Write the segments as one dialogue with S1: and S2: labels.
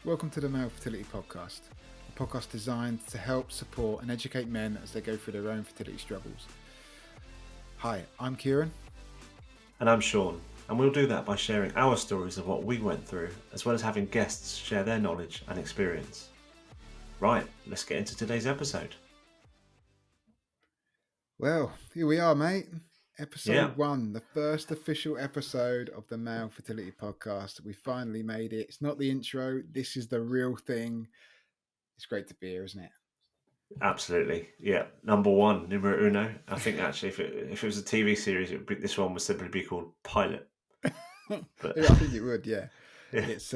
S1: Welcome to the Male Fertility Podcast, a podcast designed to help, support and educate men as they go through their own fertility struggles. Hi, I'm Kieran.
S2: And I'm Shaun, and we'll do that by sharing our stories of what we went through, as well as having guests share their knowledge and experience. Right, let's get into today's episode.
S1: Well, here we are, mate. Episode 1, the first official episode of the Male Fertility Podcast. We finally made it. It's not the intro, this is the real thing. It's great to be here, isn't it?
S2: Absolutely, yeah. Number one, numero uno. I think actually, if it was a TV series, this one would simply be called Pilot.
S1: But I think it would, yeah.
S2: Yeah.
S1: It's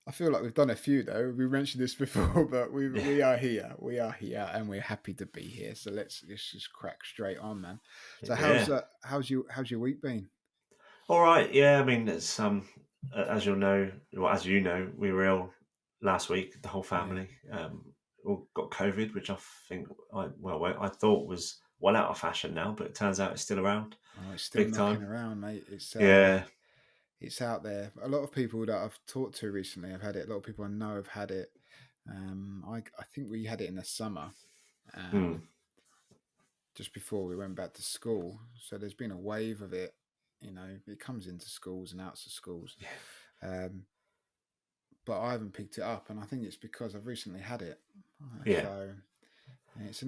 S1: I feel like we've done a few though. We mentioned this before, but we are here. We are here, and we're happy to be here. So let's just crack straight on, man. So how's your week been?
S2: All right, yeah. I mean, it's as you know, we were ill last week. The whole family all got COVID, which I think I thought was well out of fashion now, but it turns out it's still around.
S1: Oh, it's still
S2: Big
S1: knocking
S2: time.
S1: around, mate. It's
S2: Yeah.
S1: It's out there. A lot of people that I've talked to recently have had it. A lot of people I know have had it. I think we had it in the summer, just before we went back to school. So there's been a wave of it. You know, it comes into schools and out of schools.
S2: Yeah.
S1: But I haven't picked it up, and I think it's because I've recently had it.
S2: Yeah.
S1: So it's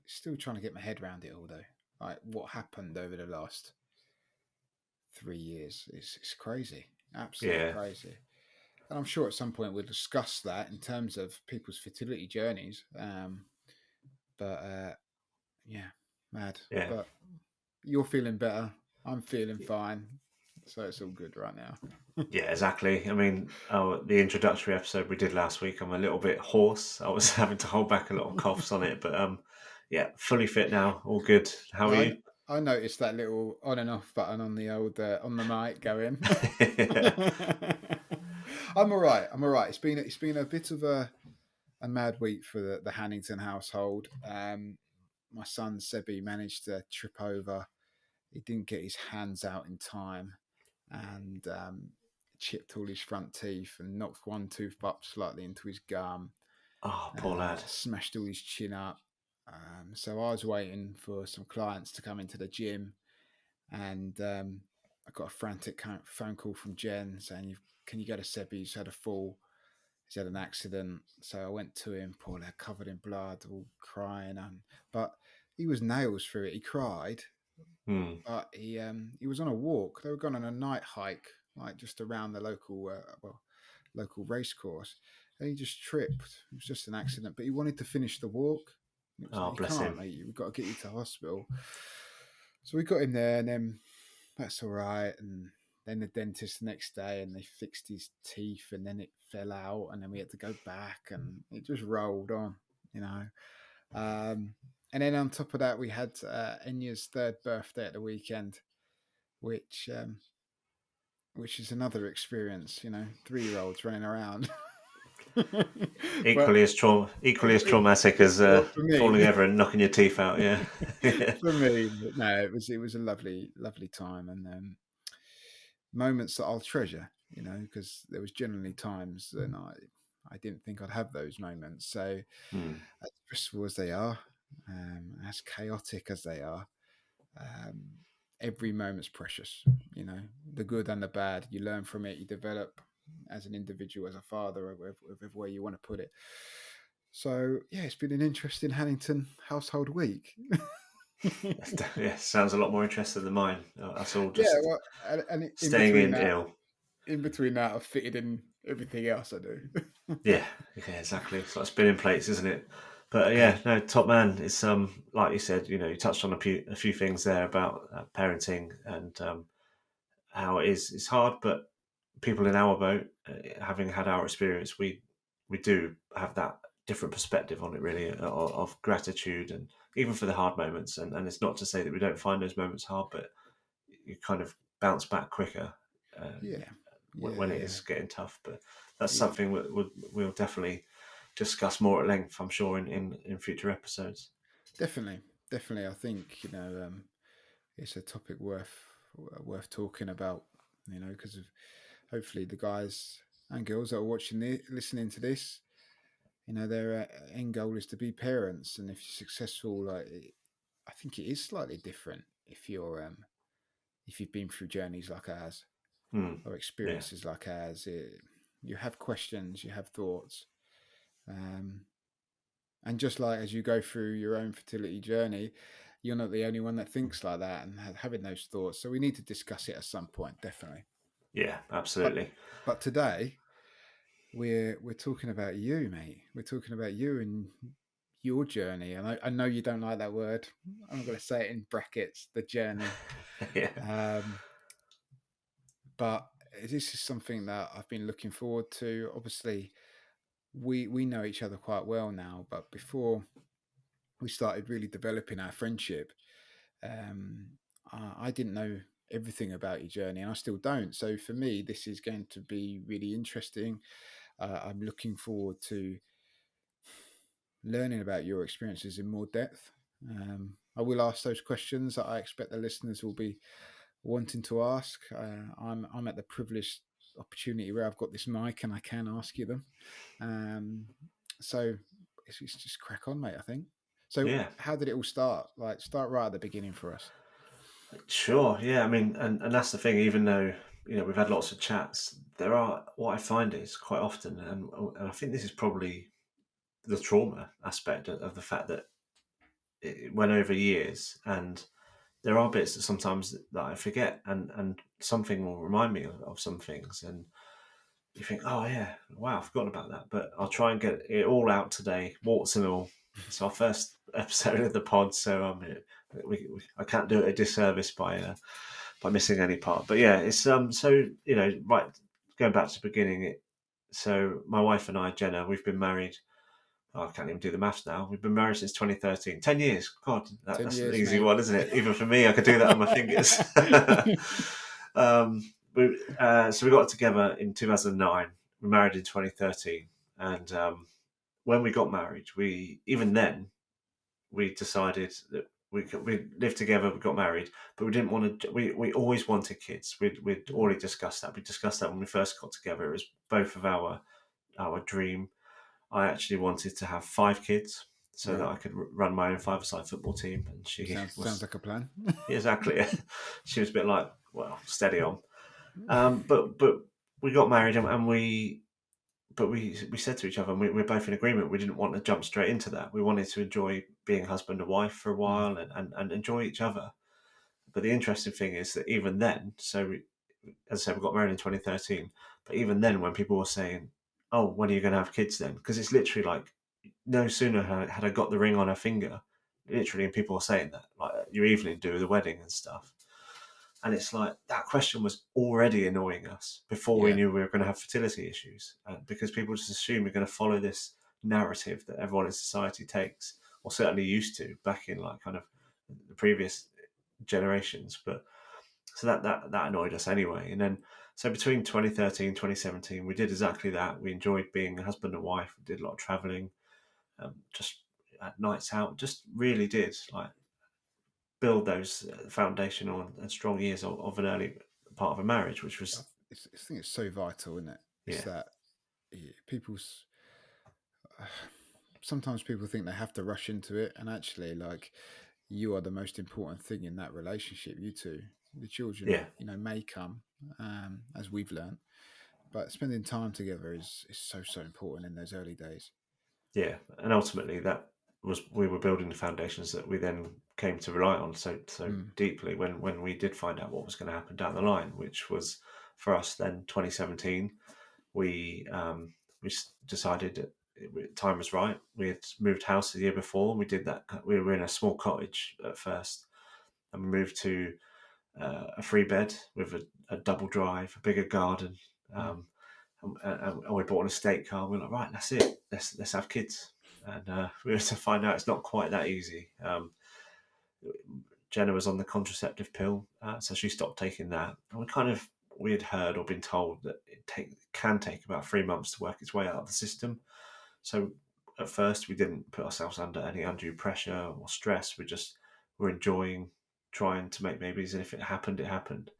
S1: still trying to get my head around it all, though. Like what happened over the last 3 years. It's crazy, absolutely crazy. And I'm sure at some point we'll discuss that in terms of people's fertility journeys. Yeah, mad.
S2: Yeah.
S1: But you're feeling better. I'm feeling fine. So it's all good right now.
S2: Yeah, exactly. I mean, the introductory episode we did last week, I'm a little bit hoarse. I was having to hold back a lot of coughs on it, but yeah, fully fit now. All good. How are you?
S1: I noticed that little on and off button on the old on the mic going. I'm all right. It's been a bit of a mad week for the Hannington household. My son Sebi managed to trip over. He didn't get his hands out in time, and chipped all his front teeth and knocked one tooth up slightly into his gum.
S2: Oh, poor lad.
S1: Smashed all his chin up. So I was waiting for some clients to come into the gym, and I got a frantic phone call from Jen saying, "Can you go to Sebi? He's had a fall. He's had an accident." So I went to him, poor lad, covered in blood, all crying. But he was nails through it. He cried, but he was on a walk. They were going on a night hike, like just around the local race course, and he just tripped. It was just an accident, but he wanted to finish the walk.
S2: Oh, bless him.
S1: Mate. We've got to get you to hospital. So we got him there, and then that's all right. And then the dentist the next day, and they fixed his teeth, and then it fell out, and then we had to go back, and it just rolled on, you know. And then on top of that, we had Enya's third birthday at the weekend, which is another experience, you know, 3-year-olds running around.
S2: Equally as traumatic as falling over and knocking your teeth out. Yeah.
S1: For me, no, it was a lovely time, and moments that I'll treasure, you know, because there was generally times that I didn't think I'd have those moments. So as stressful as they are, as chaotic as they are, every moment's precious. You know, the good and the bad. You learn from it. You develop as an individual, as a father, or whatever way you want to put it. So yeah, it's been an interesting Hannington household week.
S2: Yeah, sounds a lot more interesting than mine. That's all just
S1: and
S2: staying in ill.
S1: In between that, I've fitted in everything else I do.
S2: Yeah, exactly. It's like spinning plates, isn't it? But yeah, no, top man. It's like you said, you know, you touched on a few things there about parenting and how it's hard, but people in our boat, having had our experience, we do have that different perspective on it, really, of gratitude, and even for the hard moments. And it's not to say that we don't find those moments hard, but you kind of bounce back quicker when it is getting tough. But that's something we'll definitely discuss more at length, I'm sure, in future episodes.
S1: Definitely. I think, you know, it's a topic worth talking about, you know, because hopefully the guys and girls that are watching this, listening to this, their end goal is to be parents, and if you're successful, I think it is slightly different if you've been through journeys like ours or
S2: Yeah.
S1: experiences like ours. You have questions, you have thoughts, um, and just like as you go through your own fertility journey, you're not the only one that thinks like that and having those thoughts. So we need to discuss it at some point, definitely.
S2: Yeah,
S1: But
S2: absolutely.
S1: but today we're talking about you, mate. We're talking about you and your journey. And I know you don't like that word. I'm going to say it in brackets, the journey.
S2: Yeah.
S1: But this is something that I've been looking forward to. Obviously, we know each other quite well now, but before we started really developing our friendship, um, I didn't know everything about your journey, and I still don't. So for me, this is going to be really interesting. I'm looking forward to learning about your experiences in more depth. I will ask those questions that I expect the listeners will be wanting to ask. I'm at the privileged opportunity where I've got this mic and I can ask you them. Um, so it's just crack on, mate. I think. So
S2: Yeah.
S1: how did it all start? Like start right at the beginning for us.
S2: Sure. Yeah. I mean, and that's the thing. Even though we've had lots of chats, there are what I find is quite often, and I think this is probably the trauma aspect of the fact that it went over years, and there are bits that sometimes that I forget, and something will remind me of some things, and you think, oh yeah, wow, I've forgotten about that. But I'll try and get it all out today, warts and all. It's our first episode of the pod, so I can't do it a disservice by missing any part. But yeah, it's so right, going back to the beginning. So my wife and I, Jenna, we've been married. Oh, I can't even do the maths now. We've been married since 2013. 10 years. God,
S1: 10
S2: that's an
S1: years,
S2: easy
S1: mate.
S2: one, isn't it? Even for me, I could do that on my fingers. um, so we got together in 2009. We married in 2013. And when we got married, even then, we decided that we lived together, we got married, but we didn't want to. We always wanted kids. We'd already discussed that. We discussed that when we first got together. It was both of our dream. I actually wanted to have 5 kids so that
S1: Right.
S2: I could run my own 5-a-side football team, and she
S1: Sounds
S2: was
S1: like a plan.
S2: exactly. She was a bit like, well, steady on. But we got married, and we said to each other, and we're both in agreement. We didn't want to jump straight into that. We wanted to enjoy being husband and wife for a
S1: Mm.
S2: while, and enjoy each other. But the interesting thing is that even then, as I said, we got married in 2013. But even then, when people were saying, "Oh, when are you going to have kids then?" Because it's literally like no sooner had I got the ring on her finger, literally, and people were saying that, like, your evening do the wedding and stuff. And it's like that question was already annoying us before we
S1: Yeah.
S2: knew we were going to have fertility issues, because people just assume we're going to follow this narrative that everyone in society takes, or certainly used to back in like kind of the previous generations. But so that annoyed us anyway. And then so between 2013 2017, we did exactly that. We enjoyed being a husband and wife. We did a lot of traveling, just at nights out. Just really did like build those foundational and strong years of an early part of a marriage, which was
S1: I think it's so vital, isn't it? It's
S2: yeah,
S1: that people's sometimes people think they have to rush into it, and actually, like you are the most important thing in that relationship. You two, the children,
S2: yeah,
S1: may come, as we've learned, but spending time together is so important in those early days.
S2: yeah. And ultimately, that was we were building the foundations that we then came to rely on so
S1: Mm.
S2: deeply when we did find out what was going to happen down the line, which was for us then 2017. We decided that time was right. We had moved house the year before. We did that. We were in a small cottage at first, and we moved to a 3-bed with a double drive, a bigger garden.
S1: Mm.
S2: And we bought an estate car. We were like, right, that's it. Let's have kids. And we were to find out it's not quite that easy. Jenna was on the contraceptive pill, so she stopped taking that. And we had heard or been told that can take about 3 months to work its way out of the system. So at first we didn't put ourselves under any undue pressure or stress. We just were enjoying trying to make babies, and if it happened, it happened.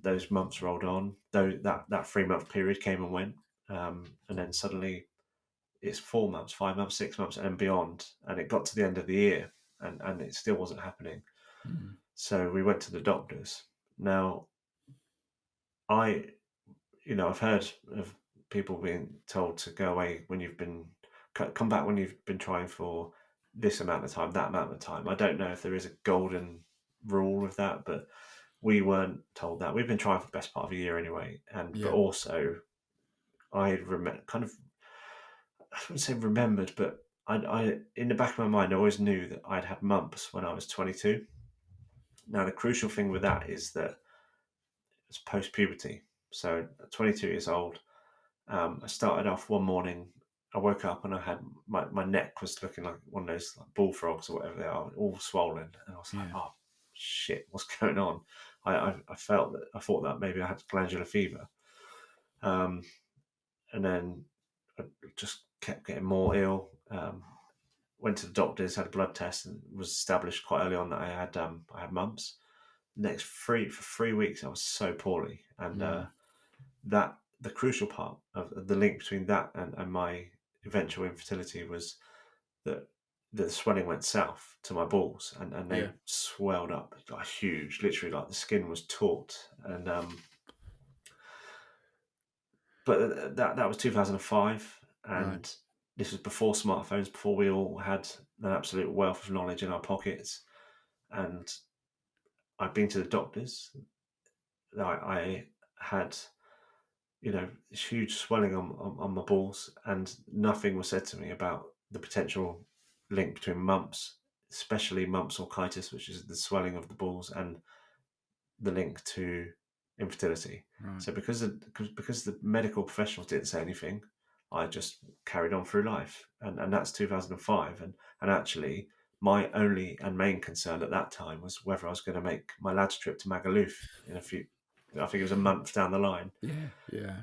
S2: those months rolled on. Though that 3-month period came and went, and then suddenly it's 4 months, 5 months, 6 months, and beyond. And it got to the end of the year, and it still wasn't happening.
S1: Mm.
S2: So we went to the doctors. Now, I've heard of people being told to go away when you've been come back when you've been trying for this amount of time, that amount of time. I don't know if there is a golden rule with that, but we weren't told that. We've been trying for the best part of a year anyway, but
S1: Yeah.
S2: also I wouldn't say remembered, but I in the back of my mind I always knew that I'd had mumps when I was 22. Now the crucial thing with that is that it's post puberty. So at 22 years old, I started off one morning. I woke up and I had my neck was looking like one of those like bullfrogs or whatever they are, all swollen, and I was like,
S1: Yeah.
S2: oh shit, what's going on? I thought that maybe I had glandular fever, and then I just kept getting more ill. Went to the doctors, had a blood test, and was established quite early on that I had mumps. For 3 weeks, I was so poorly, and
S1: Mm.
S2: that the crucial part of the link between that and my eventual infertility was that the swelling went south to my balls, and
S1: Yeah.
S2: they swelled up like huge, literally like the skin was taut, and but that was 2005,
S1: Right.
S2: and this was before smartphones, before we all had an absolute wealth of knowledge in our pockets. And I'd been to the doctors. I had, this huge swelling on my balls, and nothing was said to me about the potential link between mumps, especially mumps orchitis, which is the swelling of the balls, and the link to infertility.
S1: Right.
S2: So because the medical professionals didn't say anything, I just carried on through life, and that's 2005, and actually my only and main concern at that time was whether I was going to make my lad's trip to Magaluf in a few. I think it was a month down the line,
S1: Yeah. Yeah.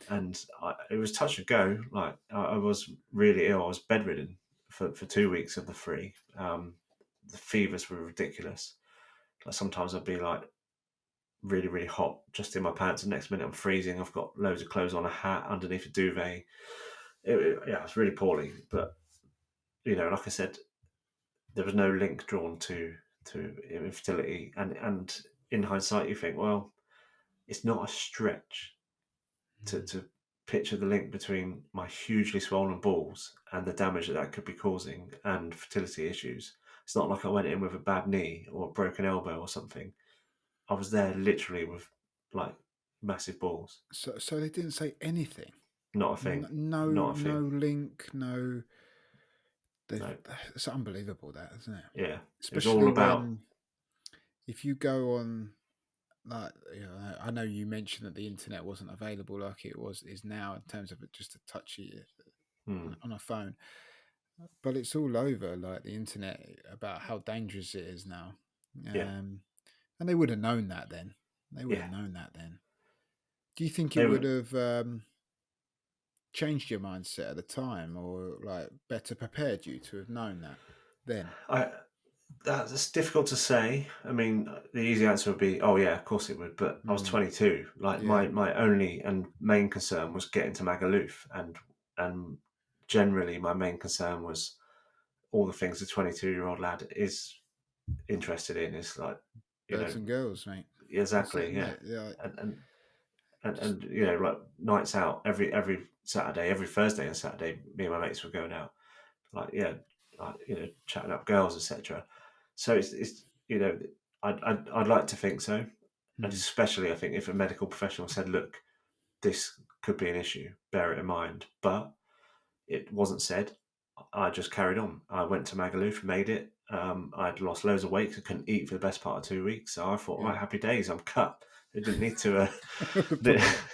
S2: and it was touch and go. Like I was really ill. I was bedridden for 2 weeks of the 3. The fevers were ridiculous. Like sometimes I'd be like really, really hot just in my pants. The next minute I'm freezing. I've got loads of clothes on, a hat underneath a duvet. Yeah, it's really poorly. But like I said, there was no link drawn to infertility. And in hindsight, you think, well, it's not a stretch
S1: Mm.
S2: to picture the link between my hugely swollen balls and the damage that could be causing and fertility issues. It's not like I went in with a bad knee or a broken elbow or something. I was there literally with like massive balls.
S1: So they didn't say anything.
S2: Not a thing.
S1: No.
S2: Not a
S1: No
S2: thing.
S1: link. No.
S2: No.
S1: It's unbelievable, that, isn't it?
S2: Yeah. It was all
S1: Especially
S2: about.
S1: when if you go on, like, I know you mentioned that the internet wasn't available like it is now in terms of just a touchy on a phone, but it's all over, like the internet, about how dangerous it is now.
S2: Yeah.
S1: And they would have known that then. They would have
S2: Yeah.
S1: known that then. Do you think it
S2: They
S1: would
S2: were.
S1: have changed your mindset at the time, or like better prepared you to have known that then?
S2: I. That's difficult to say. I mean, the easy answer would be, oh yeah, of course it would. But I was
S1: Mm,
S2: 22. Like
S1: yeah,
S2: my only and main concern was getting to Magaluf, and generally my main concern was all the things a 22-year-old lad is interested in. Is like,
S1: birds and girls, mate. That's it,
S2: exactly,
S1: isn't
S2: yeah,
S1: it? Yeah, just
S2: and like nights out every Saturday, every Thursday and Saturday, me and my mates were going out, like like chatting up girls, etc. So it's I'd like to think so, and
S1: mm,
S2: especially I think if a medical professional said, look, this could be an issue, bear it in mind, but it wasn't said. I just carried on. I went to Magaluf, made it. I'd lost loads of weight. I couldn't eat for the best part of 2 weeks, so I thought,
S1: yeah.
S2: right, happy days. I'm cut. I didn't need to.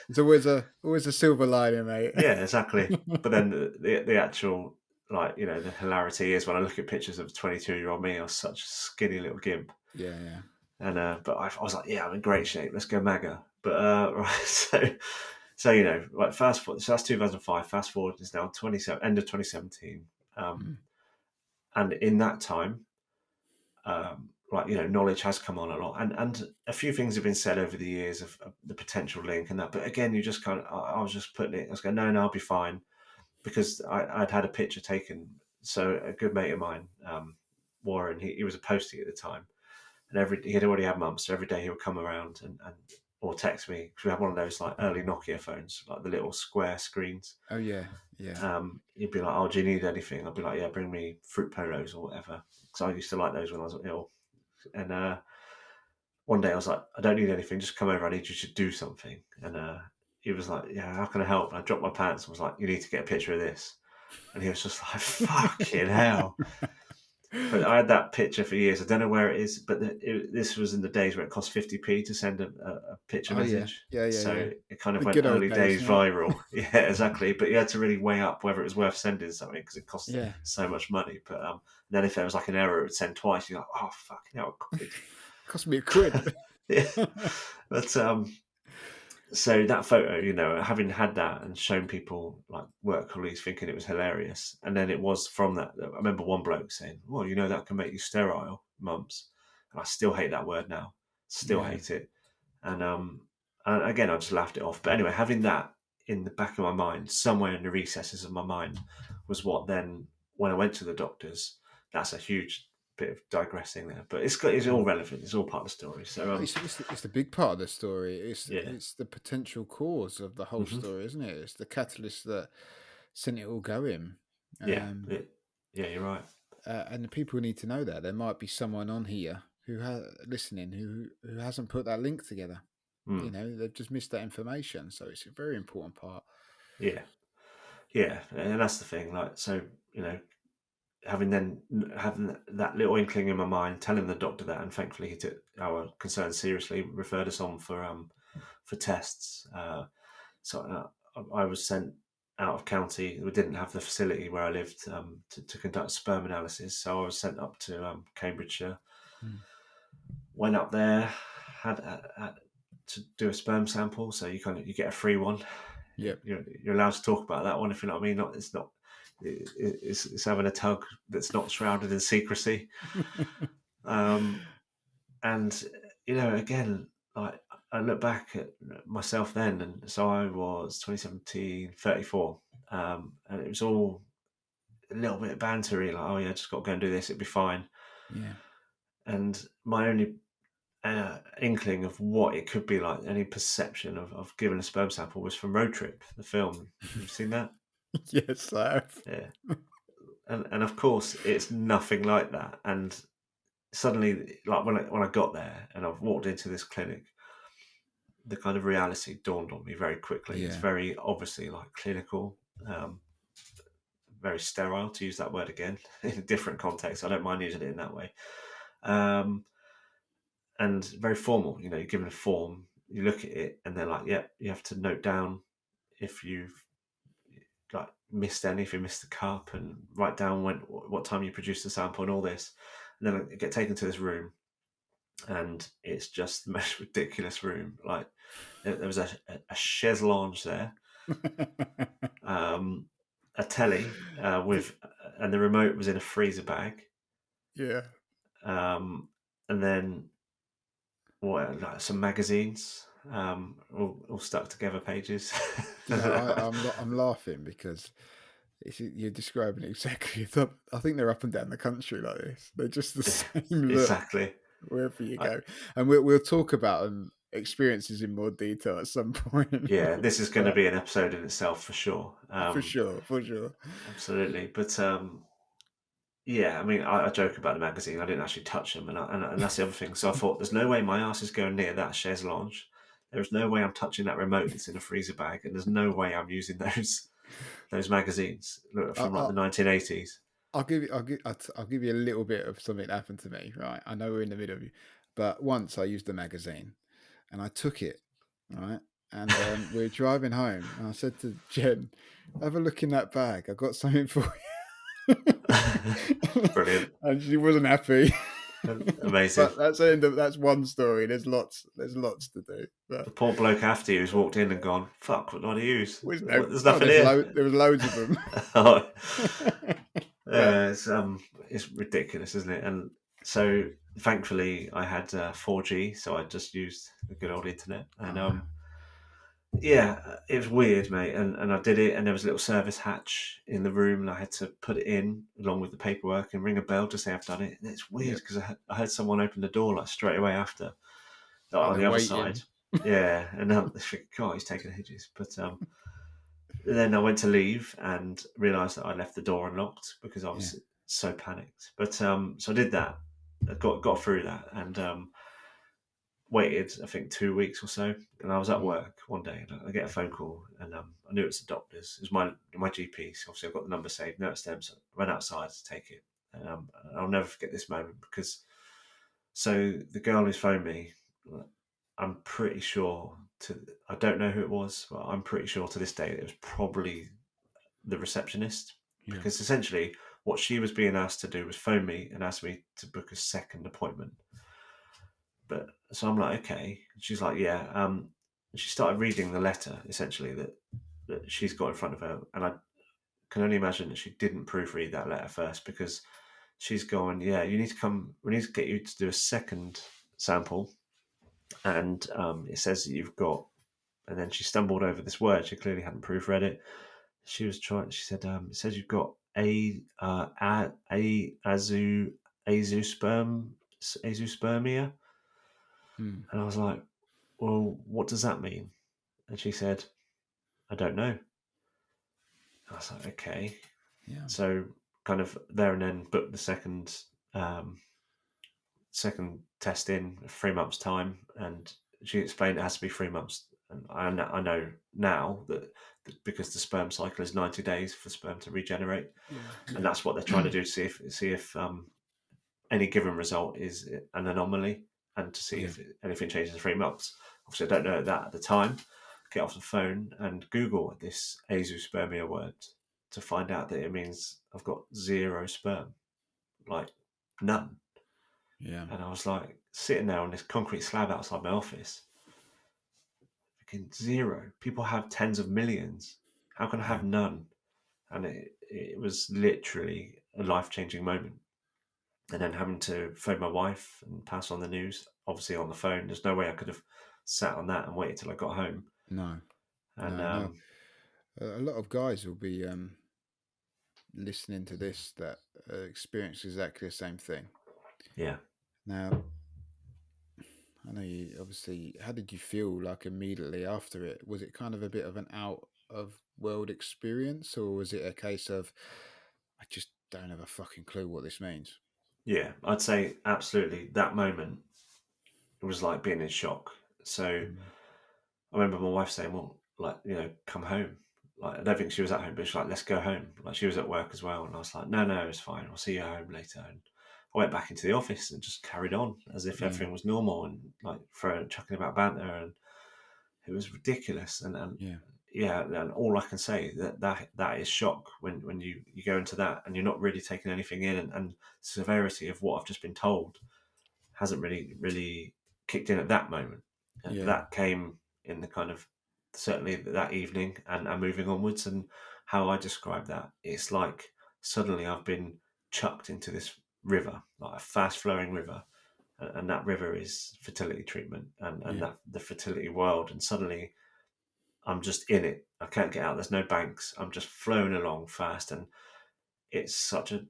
S1: It's always a silver lining, mate.
S2: Yeah, exactly. But then the actual, like, the hilarity is when I look at pictures of 22-year-old me, I was such a skinny little gimp.
S1: Yeah, yeah.
S2: And but I was like, yeah, I'm in great shape. Let's go MAGA. But right, so like fast forward. So that's 2005. Fast forward is now end of 2017.
S1: Mm,
S2: And in that time, like, knowledge has come on a lot, and a few things have been said over the years of the potential link and that. But again, you just kind of, I was just putting it. I was going, no, I'll be fine, because I'd had a picture taken. So a good mate of mine, Warren, he was a postie at the time, and he had already had mumps, so every day he would come around and or text me, because we had one of those like early Nokia phones, like the little square screens.
S1: Oh yeah.
S2: He'd be like, "Oh, do you need anything?" I'd be like, "Yeah, bring me fruit polos or whatever," because I used to like those when I was ill. And one day I was like, "I don't need anything. Just come over. I need you to do something." And he was like, "Yeah, how can I help?" And I dropped my pants and was like, "You need to get a picture of this." And he was just like, "Fucking hell." But I had that picture for years. I don't know where it is, but this was in the days where it cost 50p to send a picture
S1: Oh yeah.
S2: message.
S1: Yeah.
S2: So it kind of
S1: The
S2: went
S1: good old
S2: early
S1: days,
S2: days
S1: yeah.
S2: viral. Yeah, exactly. But you had to really weigh up whether it was worth sending something, because it cost
S1: Yeah.
S2: so much money. But then if there was like an error, it would send twice. You're like, "Oh, fucking hell, a quid."
S1: Cost me £1.
S2: Yeah. But so that photo, having had that and shown people, like work colleagues, thinking it was hilarious, and then it was from that. I remember one bloke saying, "Well, that can make you sterile, mumps," and I still hate that word now. Still
S1: Yeah.
S2: hate it. And again, I just laughed it off. But anyway, having that in the back of my mind, somewhere in the recesses of my mind, was what then, when I went to the doctors, that's a huge bit of digressing there, but it's all relevant. It's all part of the story. So
S1: It's the big part of the story.
S2: yeah.
S1: It's the potential cause of the whole
S2: Hmm.
S1: story, isn't it? It's the catalyst that sent it all going.
S2: Yeah, yeah, you're right.
S1: And the people need to know that there might be someone on here who listening who hasn't put that link together. They've just missed that information. So it's a very important part.
S2: Yeah, and that's the thing. Like, so having that little inkling in my mind, telling the doctor that, and thankfully he took our concerns seriously, referred us on for tests. So I was sent out of county. We didn't have the facility where I lived to conduct sperm analysis, so I was sent up to Cambridgeshire. Went up there, had to do a sperm sample, so you get a free one.
S1: Yep.
S2: You're allowed to talk about that one, if you know what I mean. It's having a tug that's not shrouded in secrecy. And again, like, I look back at myself then, and so I was 2017, 34, and it was all a little bit bantery, like, "Oh yeah, just got to go and do this, it'd be fine."
S1: Yeah.
S2: And my only inkling of what it could be like, any perception of giving a sperm sample, was from Road Trip, the film. You've seen that?
S1: Yes, I have.
S2: Yeah. And of course, it's nothing like that. And suddenly, like, when I got there and I've walked into this clinic, the kind of reality dawned on me very quickly.
S1: Yeah.
S2: It's very obviously like clinical, very sterile, to use that word again, in a different context. I don't mind using it in that way. And very formal. You're given a form, you look at it, and they're like, "Yep, you have to note down if you've like missed any, if you missed the cup, and write down what time you produced the sample, and all this." And then I get taken to this room, and it's just the most ridiculous room. Like, there was a chaise lounge there, a telly and the remote was in a freezer bag.
S1: Yeah.
S2: And then like some magazines, all stuck together pages.
S1: I'm laughing because you're describing it exactly. I think they're up and down the country like this. They're just the same look
S2: Exactly.
S1: wherever you go. And we'll talk about experiences in more detail at some point.
S2: Yeah, this is going to be an episode in itself for sure.
S1: For sure.
S2: Absolutely. But yeah, I mean, I joke about the magazine. I didn't actually touch them, and that's the other thing. So I thought, there's no way my ass is going near that chaise lounge. There's no way I'm touching that remote that's in a freezer bag, and there's no way I'm using those magazines from like the 1980s.
S1: I'll give you a little bit of something that happened to me. Right, I know we're in the middle of you, but once I used the magazine, and I took it, right, and we were driving home, and I said to Jen, "Have a look in that bag. I got something for you."
S2: Brilliant.
S1: And she wasn't happy.
S2: Amazing.
S1: But that's one story. There's lots to do. But
S2: the poor bloke after you who's walked in and gone, "Fuck, what do I use? There's nothing
S1: here."
S2: here.
S1: There was loads of them.
S2: It's ridiculous, isn't it? And So thankfully I had 4G, so I just used the good old internet, and
S1: Oh,
S2: yeah, it was weird, mate. And I did it, and there was a little service hatch in the room, and I had to put it in along with the paperwork and ring a bell to say I've done it. And it's weird
S1: yeah.
S2: because I heard someone open the door like straight away after, like,
S1: Oh,
S2: on
S1: they're
S2: the other side.
S1: waiting.
S2: Yeah, and I think, God, he's taking ages. But then I went to leave and realised that I left the door unlocked because I
S1: Yeah,
S2: was so panicked. But so I did that, I got through that, and waited, I think, 2 weeks or so, and I was at
S1: mm,
S2: work one day, and I get a phone call, and I knew it was the doctors. It was my GP. So obviously, I've got the number saved. No, it's them. So I went outside to take it, and I'll never forget this moment because so the girl who's phoned me, I'm pretty sure I don't know who it was, but I'm pretty sure to this day it was probably the receptionist,
S1: yeah,
S2: because essentially what she was being asked to do was phone me and ask me to book a second appointment. But so I'm like, okay. She's like, yeah. She started reading the letter essentially that she's got in front of her, and I can only imagine that she didn't proofread that letter first, because she's going, yeah, you need to come. We need to get you to do a second sample, and it says that you've got. And then she stumbled over this word. She clearly hadn't proofread it. She was trying. She said, "It says you've got a azoospermia."
S1: mm,
S2: And I was like, well, what does that mean? And she said, I don't know. I was like, okay.
S1: yeah,
S2: So kind of there and then booked the um, second test in 3 months time, and she explained it has to be 3 months. And I know now that because the sperm cycle is 90 days for sperm to regenerate,
S1: yeah,
S2: and
S1: yeah,
S2: that's what they're trying to do to see if any given result is an anomaly, and to see
S1: yeah,
S2: if anything changes in 3 months. Obviously, I don't know that at the time. Get off the phone and Google this azoospermia word to find out that it means I've got zero sperm, like none.
S1: yeah,
S2: And I was like sitting there on this concrete slab outside my office, thinking zero. People have tens of millions. How can I
S1: yeah,
S2: have none? And it was literally a life changing moment. And then having to phone my wife and pass on the news, obviously on the phone. There's no way I could have sat on that and waited till I got home.
S1: no,
S2: And
S1: no. A lot of guys will be listening to this that experience exactly the same thing.
S2: yeah,
S1: Now, I know you obviously. How did you feel like immediately after it? Was it kind of a bit of an out of world experience, or was it a case of I just don't have a fucking clue what this means?
S2: yeah, I'd say absolutely that moment, it was like being in shock. So
S1: Mm,
S2: I remember my wife saying, well, like, come home. Like, I don't think she was at home, but she's like, let's go home. Like, she was at work as well. And I was like, no, no, it's fine. I'll see you home later. And I went back into the office and just carried on as if
S1: yeah,
S2: everything was normal, and like chucking about banter. And it was ridiculous. And
S1: yeah,
S2: yeah, and all I can say that is shock when you go into that and you're not really taking anything in, and severity of what I've just been told hasn't really kicked in at that moment.
S1: yeah,
S2: That came in the kind of certainly that evening, and moving onwards. And how I describe that, it's like suddenly I've been chucked into this river, like a fast flowing river, and that river is fertility treatment, and
S1: yeah,
S2: that the fertility world, and suddenly I'm just in it. I can't get out. There's no banks. I'm just flowing along fast, and it's such a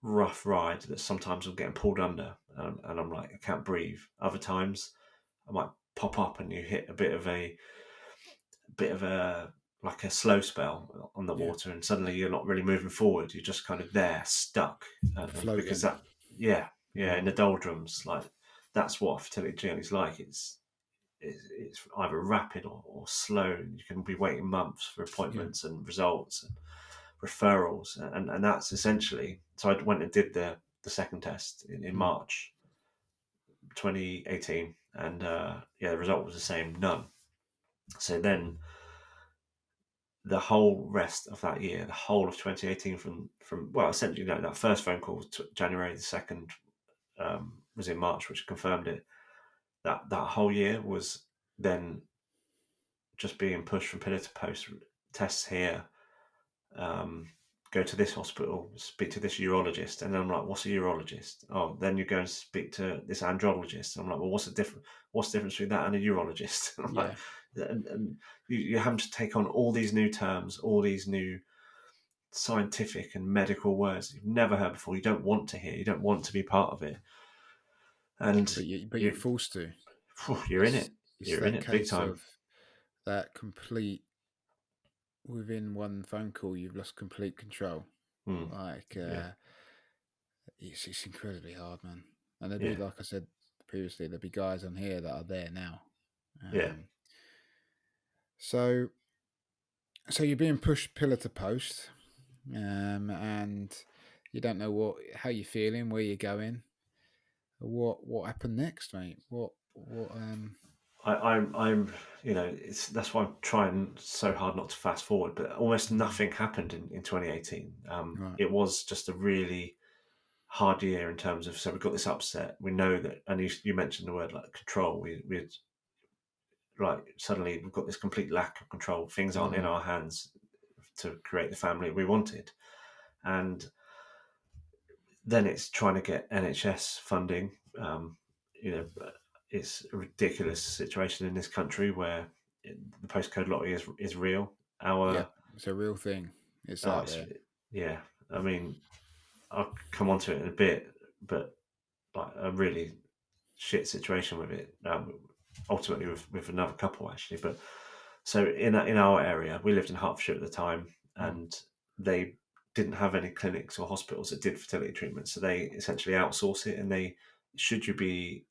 S2: rough ride that sometimes I'm getting pulled under, and I'm like, I can't breathe. Other times I might pop up and you hit a bit of a like a slow spell on the
S1: yeah.
S2: water, and suddenly you're not really moving forward. You're just kind of there, stuck, and because
S1: Floating.
S2: that, yeah, yeah, in
S1: Mm,
S2: the doldrums, like that's what a fertility journey's like. It's either rapid or slow. You can be waiting months for
S1: yeah,
S2: appointments and results and referrals, and that's essentially. So I went and did the second test in
S1: mm,
S2: March 2018, and yeah, the result was the same, none. So then the whole rest of that year, the whole of 2018, from well, essentially, that first phone call was January, the second was in March, which confirmed it. That whole year was then just being pushed from pillar to post, tests here, um, go to this hospital, speak to this urologist. And then I'm like, what's a urologist? Oh, then you go and speak to this andrologist. And I'm like, well, what's the difference between that and a urologist? I'm like,
S1: Yeah.
S2: and you're having to take on all these new terms, all these new scientific and medical words you've never heard before. You don't want to hear. You don't want to be part of it. And
S1: But you're forced to.
S2: you're in it.
S1: It's
S2: You're in
S1: that
S2: it big
S1: case
S2: time.
S1: of that complete, within one phone call, you've lost complete control. Like, it's incredibly hard, man. And there'll be, like I said previously, there'll be guys on here that are there now. So you're being pushed pillar to post, and you don't know how you're feeling, where you're going. What happened next, mate?
S2: I'm that's why I'm trying so hard not to fast forward, but almost nothing happened in 2018.
S1: Right.
S2: It was just a really hard year in terms of, so we got this upset. We know that, and you mentioned the word like control. We had, like, suddenly we've got this complete lack of control. Things aren't in our hands to create the family we wanted. And then it's trying to get NHS funding. It's a ridiculous situation in this country where the postcode lottery is real.
S1: It's a real thing. It's out there.
S2: Yeah. I mean, I'll come on to it in a bit, but like a really shit situation with it. Ultimately, with another couple actually. But so in our area, we lived in Hertfordshire at the time, and they didn't have any clinics or hospitals that did fertility treatment, so they essentially outsource it. And they, should you be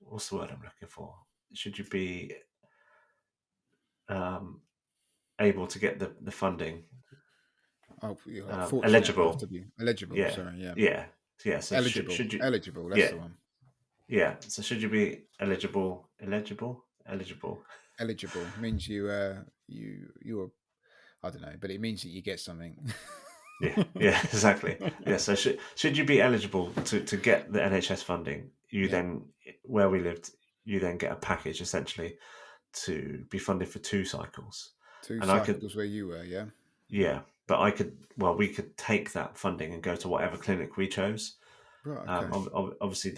S2: what's the word I'm looking for? Should you be able to get the funding? Eligible.
S1: To be eligible.
S2: Yeah.
S1: Sorry,
S2: Yeah. So
S1: eligible.
S2: should you?
S1: Eligible. That's the one.
S2: Yeah. So should you be eligible?
S1: Eligible means you're I don't know, but it means that you get something.
S2: Yeah, exactly. Yeah, so should you be eligible to get the NHS funding, you then, where we lived, you then get a package essentially to be funded for 2 cycles.
S1: Two
S2: And
S1: cycles where you were, yeah?
S2: Yeah, but we could take that funding and go to whatever clinic we chose.
S1: Right, okay.
S2: Obviously,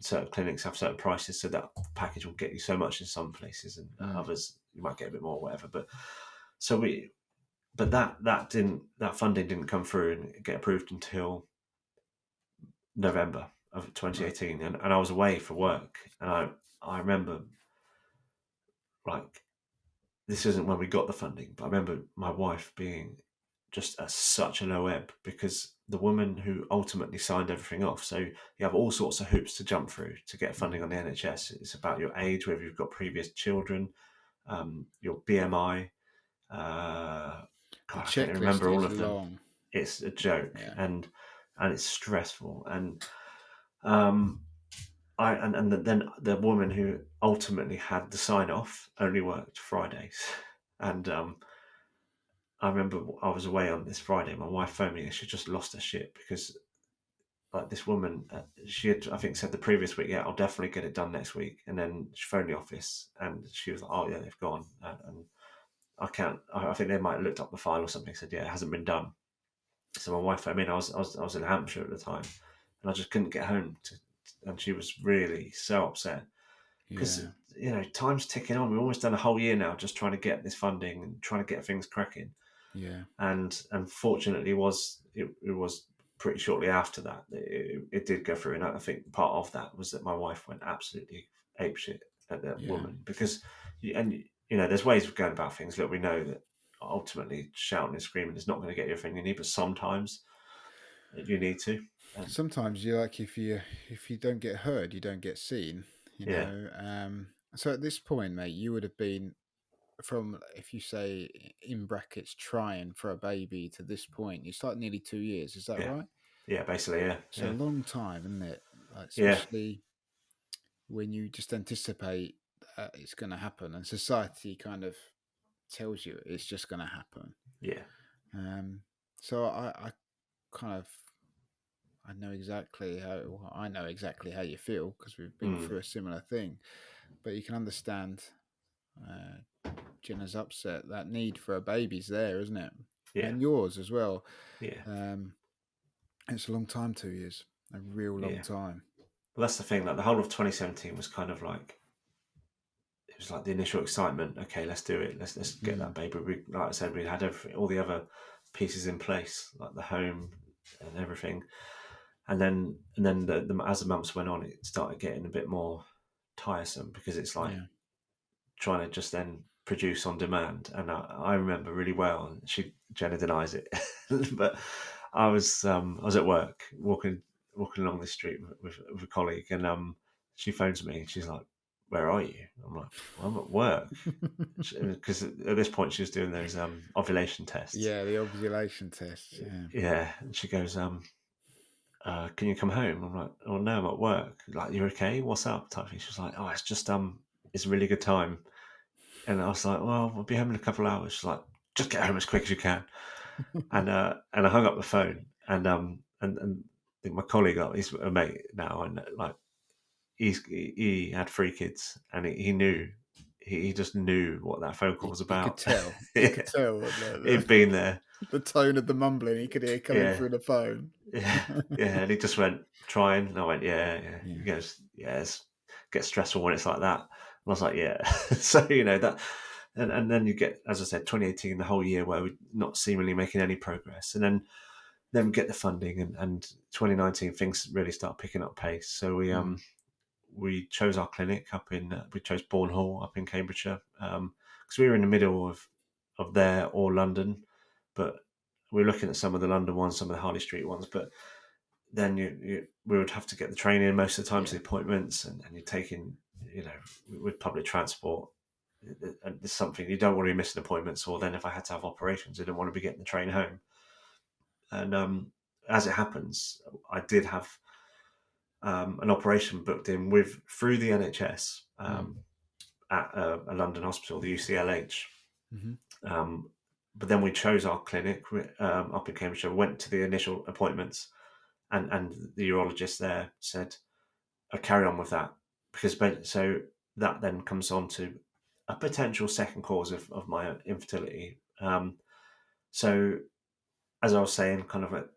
S2: certain clinics have certain prices, so that package will get you so much in some places, and others you might get a bit more, or whatever. But that funding didn't come through and get approved until November of 2018, and I was away for work, and I remember, like, this isn't when we got the funding, but I remember my wife being just at such a low ebb, because the woman who ultimately signed everything off, so you have all sorts of hoops to jump through to get funding on the NHS. It's about your age, whether you've got previous children, your BMI. I can't remember all of them.
S1: Long.
S2: It's a joke, and it's stressful. And then the woman who ultimately had the sign off only worked Fridays, and I remember I was away on this Friday. My wife phoned me and she just lost her shit, because, like, this woman, she had, I think, said the previous week, yeah, I'll definitely get it done next week. And then she phoned the office and she was like, oh yeah, they've gone. And I think they might have looked up the file or something, said, yeah, it hasn't been done. So my wife phoned me, and I was in Hampshire at the time, and I just couldn't get home and she was really so upset, because time's ticking on. We've almost done a whole year now just trying to get this funding and trying to get things cracking. And fortunately, it was pretty shortly after that it did go through. And I think part of that was that my wife went absolutely apeshit at that woman, because there's ways of going about things. Look, we know that ultimately shouting and screaming is not going to get you everything you need, but sometimes you need to.
S1: Sometimes you're like, if you don't get heard, you don't get seen. So at this point, mate, you would have been, from, if you say in brackets, trying for a baby, to this point, you start nearly 2 years. Is that right?
S2: Yeah, basically, yeah.
S1: It's a long time, isn't it? Like, especially when you just anticipate that it's going to happen, and society kind of tells you it's just going to happen.
S2: Yeah.
S1: So I kind of, I know exactly how you feel, because we've been through a similar thing. But you can understand Jenna's upset. That need for a baby's there, isn't it?
S2: Yeah,
S1: And yours as well.
S2: yeah,
S1: It's a long time, 2 years, a real long
S2: yeah.
S1: time.
S2: Well, that's the thing. Like the whole of 2017 was kind of like it was like the initial excitement. Okay, let's do it. Let's get that baby. We, like I said, we had all the other pieces in place, like the home and everything. And then as the months went on, it started getting a bit more tiresome because it's like
S1: Yeah.
S2: trying to just then produce on demand. And I remember really well, and Jenna denies it, but I was at work walking along the street with a colleague, and she phones me and she's like, "Where are you?" I'm like, "Well, I'm at work," because at this point she was doing those ovulation tests.
S1: Yeah, the ovulation tests. Yeah.
S2: Yeah, and she goes, "Can you come home?" I'm like, "Oh no, I'm at work." Like, "You okay? What's up?" Type thing. She was like, "Oh, it's just it's a really good time." And I was like, "Well, we'll be home in a couple of hours." She's like, "Just get home as quick as you can." And I hung up the phone, and I think my colleague, he's a mate now, and like he had 3 kids, and he knew he just knew what that phone call was
S1: He could
S2: about.
S1: tell. He could
S2: Yeah,
S1: tell
S2: he'd been there.
S1: the tone of the mumbling he could hear coming
S2: Yeah,
S1: through the phone.
S2: yeah, yeah, and he just went trying, and I went, yeah, yeah.
S1: Yeah.
S2: He goes, yeah, it gets stressful when it's like that. And I was like, yeah. So that, and then you get, as I said, 2018, the whole year where we're not seemingly making any progress, and then we get the funding, and 2019 things really start picking up pace. So we chose our clinic we chose Bourne Hall up in Cambridgeshire, because we were in the middle of there or London, but we were looking at some of the London ones, some of the Harley Street ones, but then we would have to get the train in most of the time to the appointments, and you're taking, with public transport, and it's something you don't want to be missing appointments, or then if I had to have operations, I didn't want to be getting the train home. And as it happens, I did have an operation booked in through the NHS at a London hospital, the UCLH. But then we chose our clinic up in Cambridgeshire, went to the initial appointments, and the urologist there said, "I carry on with that," because so that then comes on to a potential second cause of my infertility. So as I was saying, kind of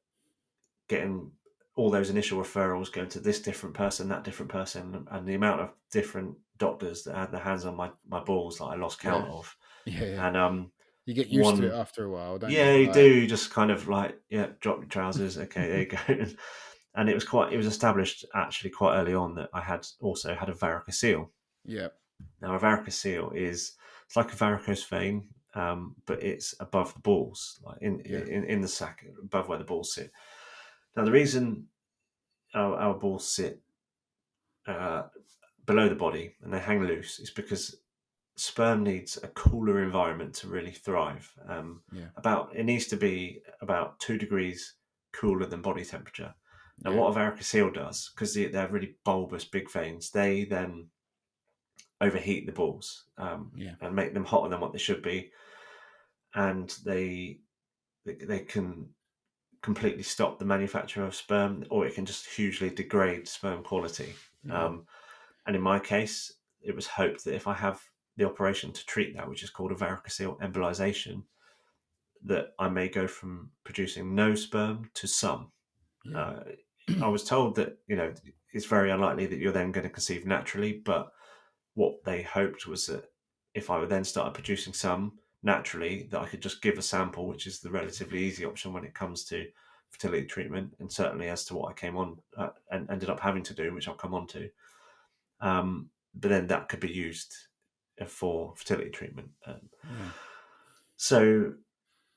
S2: getting all those initial referrals going to this different person, that different person, and the amount of different doctors that had their hands on my balls that I lost count
S1: Yeah.
S2: of.
S1: Yeah.
S2: And
S1: You get used to it
S2: one,
S1: after a while, don't
S2: yeah,
S1: you?
S2: you do.
S1: Like,
S2: You just kind of like, yeah, drop your trousers. Okay, there you go. And it was established actually quite early on that I had also had a varicocele.
S1: yeah.
S2: Now, a varicocele it's like a varicose vein, but it's above the balls, like
S1: Yeah.
S2: in the sac, above where the balls sit. Now, the reason our balls sit uh, below the body and they hang loose is because sperm needs a cooler environment to really thrive.
S1: Yeah.
S2: It needs to be about 2 degrees cooler than body temperature. Now,
S1: Yeah.
S2: what a varicocele does, because they're really bulbous, big veins, they then overheat the balls
S1: Yeah.
S2: and make them hotter than what they should be, and they can completely stop the manufacture of sperm, or it can just hugely degrade sperm quality.
S1: Yeah.
S2: And in my case, it was hoped that if I have the operation to treat that, which is called a varicocele embolization, that I may go from producing no sperm to some.
S1: Yeah.
S2: Uh, I was told that it's very unlikely that you're then going to conceive naturally, but what they hoped was that if I would then start producing some naturally, that I could just give a sample, which is the relatively easy option when it comes to fertility treatment, and certainly as to what I came on and ended up having to do, which I'll come on to. But then that could be used for fertility treatment.
S1: Yeah.
S2: So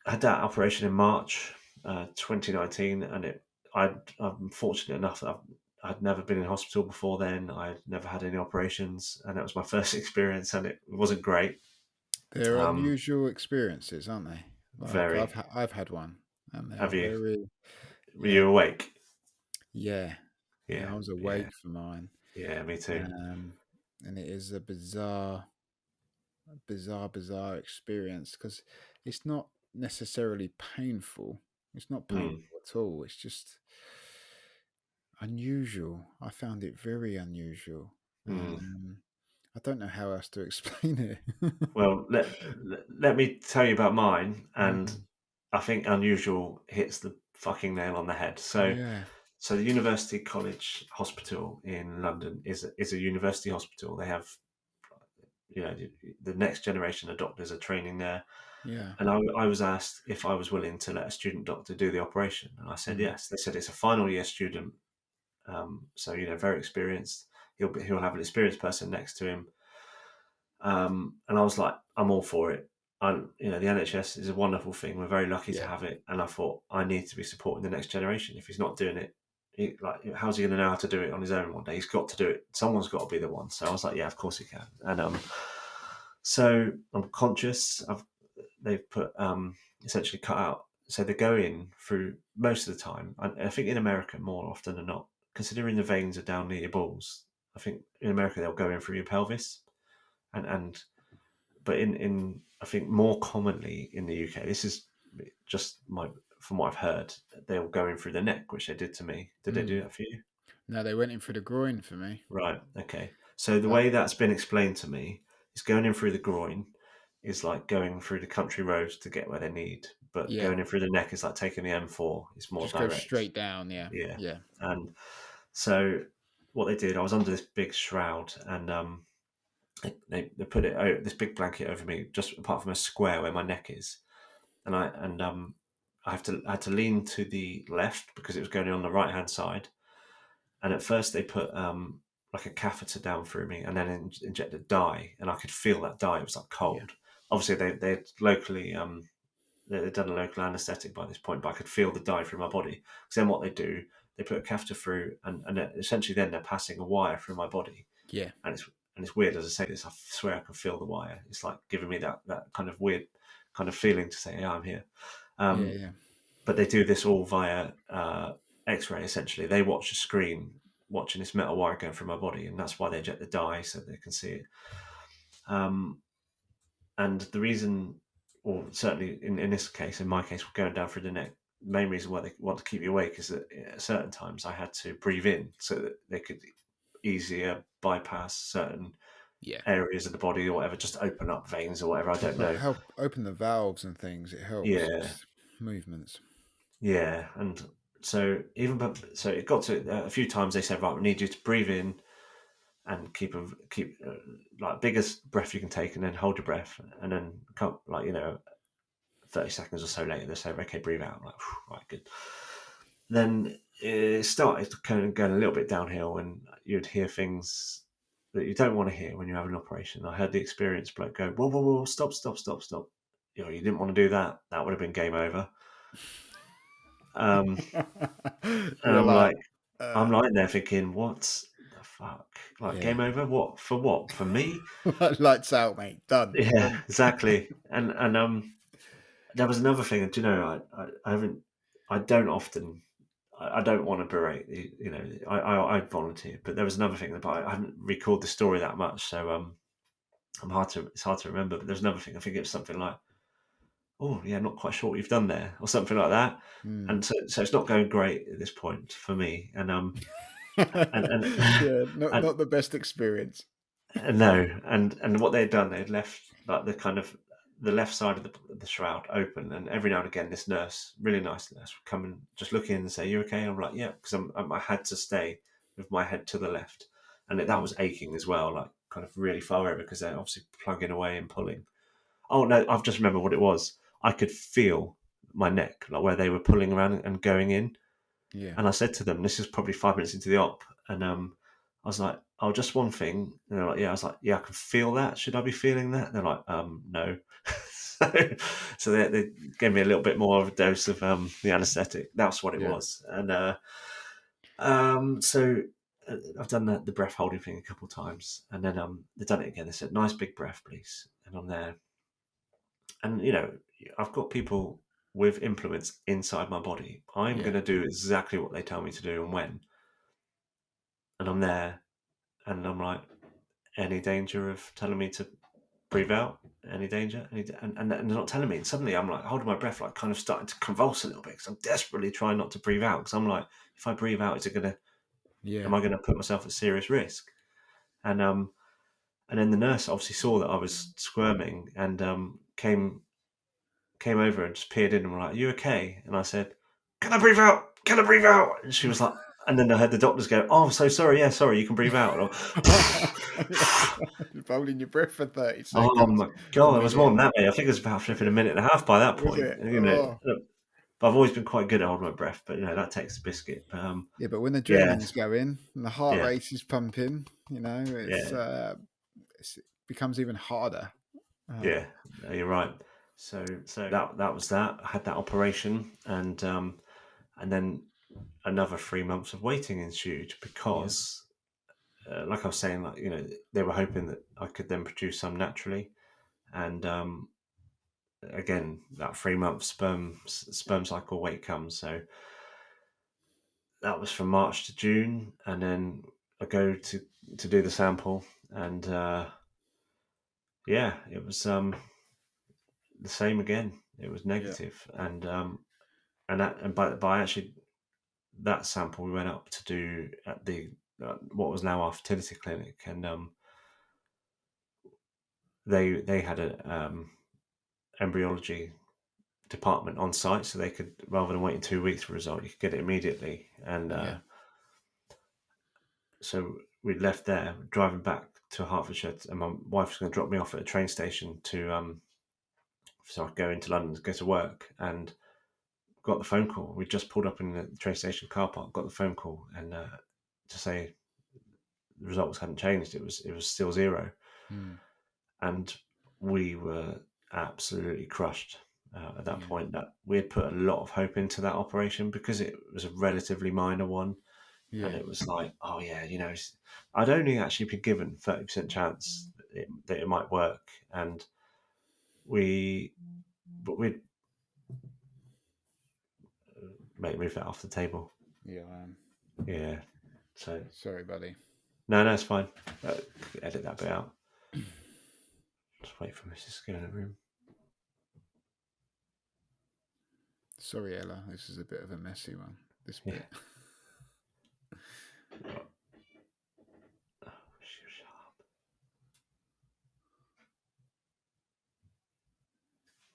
S2: I had that operation in March 2019, and I'm fortunate enough that I'd never been in hospital before then. I'd never had any operations, and that was my first experience, and it wasn't great.
S1: They're
S2: Um,
S1: unusual experiences, aren't they? Like
S2: very.
S1: I've had one, and they are
S2: Have you?
S1: very,
S2: Were
S1: yeah,
S2: you awake?
S1: yeah, yeah.
S2: Yeah,
S1: I was
S2: yeah,
S1: awake for mine,
S2: yeah. Me too.
S1: um, and it is a bizarre experience because it's not necessarily painful. It's not painful
S2: Mm,
S1: at all. It's just unusual. I found it very unusual.
S2: mm,
S1: Um, I don't know how else to explain it.
S2: Well, let me tell you about mine, and
S1: Mm,
S2: I think unusual hits the fucking nail on the head. So,
S1: yeah.
S2: so the University College Hospital in London is a university hospital. They have, the next generation of doctors are training there.
S1: Yeah.
S2: And I was asked if I was willing to let a student doctor do the operation, and I said
S1: Mm,
S2: yes. They said it's a final year student, so very experienced. He'll have an experienced person next to him, and I was like, I'm all for it. The NHS is a wonderful thing. We're very lucky to
S1: yeah.
S2: have it, and I thought I need to be supporting the next generation. If he's not doing it, how's he going to know how to do it on his own one day? He's got to do it. Someone's got to be the one. So I was like, yeah, of course he can. And so I'm conscious. They've put essentially cut out. So they go in through most of the time. I think in America more often than not, considering the veins are down near your balls. I think in America they'll go in through your pelvis, and but in I think more commonly in the UK, this is just my from what I've heard, they'll go in through the neck, which they did to me. Did they do
S1: Mm.
S2: that for you?
S1: No, they went in for the groin for me.
S2: Right. Okay. So the
S1: But
S2: way that's been explained to me is going in through the groin is like going through the country roads to get where they need, but
S1: yeah,
S2: going in through the neck is like taking the M4. It's more
S1: just go
S2: direct.
S1: straight down. Yeah.
S2: Yeah.
S1: Yeah.
S2: And so what they did, I was under this big shroud, and they put this big blanket over me, just apart from a square where my neck is, and I had to lean to the left because it was going on the right hand side. And at first they put like a catheter down through me, and then injected dye, and I could feel that dye. It was like
S1: Yeah.
S2: cold. Obviously they'd locally they'd done a local anaesthetic by this point, but I could feel the dye through my body. Because then what they do, they put a catheter through, and essentially then they're passing a wire through my body,
S1: Yeah.
S2: and it's weird as I say this. I swear I can feel the wire. It's like giving me that kind of weird kind of feeling to say, yeah, I'm here.
S1: Yeah.
S2: Um,
S1: Yeah.
S2: but they do this all via X-ray. Essentially, they watch a screen watching this metal wire going through my body, and that's why they inject the dye so they can see it. Um, and the reason, or certainly in this case, in my case, going down through the neck, the main reason why they want to keep you awake is that at certain times I had to breathe in so that they could easier bypass certain
S1: Yeah.
S2: areas of the body or whatever, just open up veins or whatever. I don't
S1: But
S2: know.
S1: help open the valves and things. It helps.
S2: Yeah,
S1: It's movements.
S2: yeah, and so it got to a few times they said, right, we need you to breathe in and keep like biggest breath you can take, and then hold your breath, and then come 30 seconds or so later they say, okay, breathe out. I'm like, right, good. Then it started kind of going a little bit downhill, and you'd hear things that you don't want to hear when you have an operation. I heard the experienced bloke go, whoa, whoa, whoa, stop, stop, stop, stop. You didn't want to do that. That would have been game over. Um, and
S1: You're
S2: I'm
S1: like,
S2: like, I'm lying there thinking, what the fuck? Like,
S1: yeah.
S2: game over? What? For what? For me?
S1: Lights out, mate. Done.
S2: Yeah,
S1: Done.
S2: exactly. And there was another thing. Do you know? I haven't. I don't often. I don't want to berate. I volunteer, but there was another thing. But I haven't recalled the story that much, so it's hard to remember. But there's another thing. I think it was something like, oh yeah, not quite sure what you've done there, or something like that.
S1: Mm.
S2: And so it's not going great at this point for me. And
S1: Yeah, not
S2: and
S1: not the best experience.
S2: no, and what they'd done, they'd left like the left side of the shroud open, and every now and again, this nurse, really nice nurse, would come and just look in and say, "You okay?" And I'm like, "Yeah," because I had to stay with my head to the left, and that
S1: Mm.
S2: was aching as well, like kind of really far over because they're obviously plugging away and pulling. Oh no, I've just remembered what it was. I could feel my neck, like where they were pulling around and going in.
S1: Yeah.
S2: And I said to them, this is probably 5 minutes into the op, and I was like, "Oh, just one thing." And they're like, "Yeah." I was like, "Yeah, I can feel that. Should I be feeling that?" They're like, "No." so so they gave me a little bit more of a dose of the anaesthetic. That's what it
S1: Yeah.
S2: was. And so I've done the breath holding thing a couple of times, and then they've done it again. They said, "Nice big breath, please." And I'm there, and I've got people with implements inside my body. I'm
S1: Yeah.
S2: going to do exactly what they tell me to do and when. And I'm there, and I'm like, any danger of telling me to breathe out? Any danger? And they're not telling me. And suddenly I'm like holding my breath, like kind of starting to convulse a little bit because I'm desperately trying not to breathe out. Because I'm like, if I breathe out,
S1: Yeah.
S2: am I going to put myself at serious risk? And And then the nurse obviously saw that I was squirming and came over and just peered in and were like, "Are you okay?" And I said, "Can I breathe out? Can I breathe out?" And she was like, and then I heard the doctors go, "Oh, I'm so sorry. Yeah, sorry, you can breathe out." And
S1: You're holding your breath for 30
S2: oh
S1: seconds,
S2: my
S1: a
S2: god, it was more
S1: minute.
S2: than that, mate. I think it was about flipping a minute and a half by that
S1: Was
S2: point.
S1: it?
S2: You know,
S1: Oh.
S2: but I've always been quite good at holding my breath. But that takes a biscuit. But
S1: Yeah, but when the
S2: yeah,
S1: adrenaline's going and the heart
S2: yeah,
S1: rate is pumping,
S2: yeah,
S1: it becomes even harder.
S2: yeah. No, you're right. So that was that. I had that operation, and then another 3 months of waiting ensued
S1: Yeah,
S2: because, like I was saying, like they were hoping that I could then produce some naturally, and again that 3 month sperm cycle wait comes. So that was from March to June, and then I go to do the sample, and yeah, it was the same again. It was
S1: yeah,
S2: negative, and by actually that sample we went up to do at the what was now our fertility clinic, and they had a embryology department on site, so they could, rather than waiting 2 weeks for a result, you could get it immediately. And
S1: yeah,
S2: so we left there, driving back to Hertfordshire, and my wife was going to drop me off at a train station to so I could go into London to go to work, and got the phone call. We just pulled up in the train station car park, got the phone call, and to say the results hadn't changed. It was still zero,
S1: mm,
S2: and we were absolutely crushed at that
S1: yeah,
S2: point. That we had put a lot of hope into that operation because it was a relatively minor one, and
S1: yeah,
S2: it was like, oh yeah, I'd only actually been given 30% chance that it might work, and we, but we'd move that off the table.
S1: yeah.
S2: Yeah, so
S1: Sorry, buddy.
S2: no, it's fine. Edit that bit out. Just wait for Mrs. to get in the room.
S1: Sorry, Ella. This is a bit of a messy one. This
S2: Yeah.
S1: bit.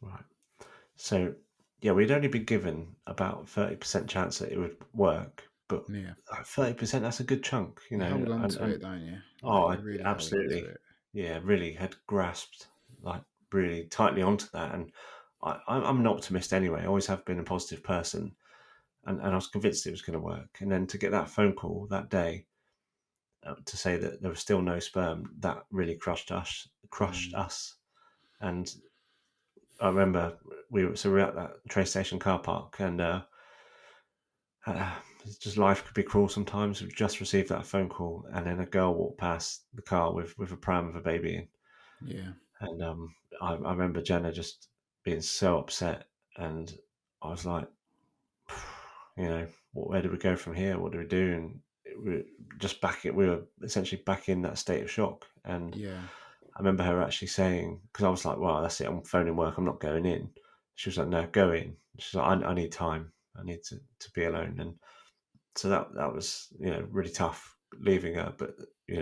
S2: Right. So, yeah, we'd only been given about 30% chance that it would work, but
S1: Yeah,
S2: 30%, that's a good chunk,
S1: you hold on to
S2: and
S1: it, don't you?
S2: oh,
S1: Like
S2: I
S1: you really hold on to
S2: absolutely,
S1: it.
S2: yeah, really had grasped like really tightly onto that. And I'm an optimist anyway. I always have been a positive person, and I was convinced it was going to work. And then to get that phone call that day to say that there was still no sperm, that really crushed us.
S1: Mm,
S2: And I remember we were at that train station car park, and it's just life could be cruel sometimes. We just received that phone call, and then a girl walked past the car with a pram of a baby in,
S1: yeah,
S2: and I remember Jenna just being so upset, and I was like, where do we go from here? What do we do? And we just we were essentially back in that state of shock. And
S1: yeah,
S2: I remember her actually saying, because I was like, well, that's it, I'm phoning work, I'm not going in. She was like, no, go in. She's like, I need time. I need to be alone. And so that was, really tough leaving her. But, you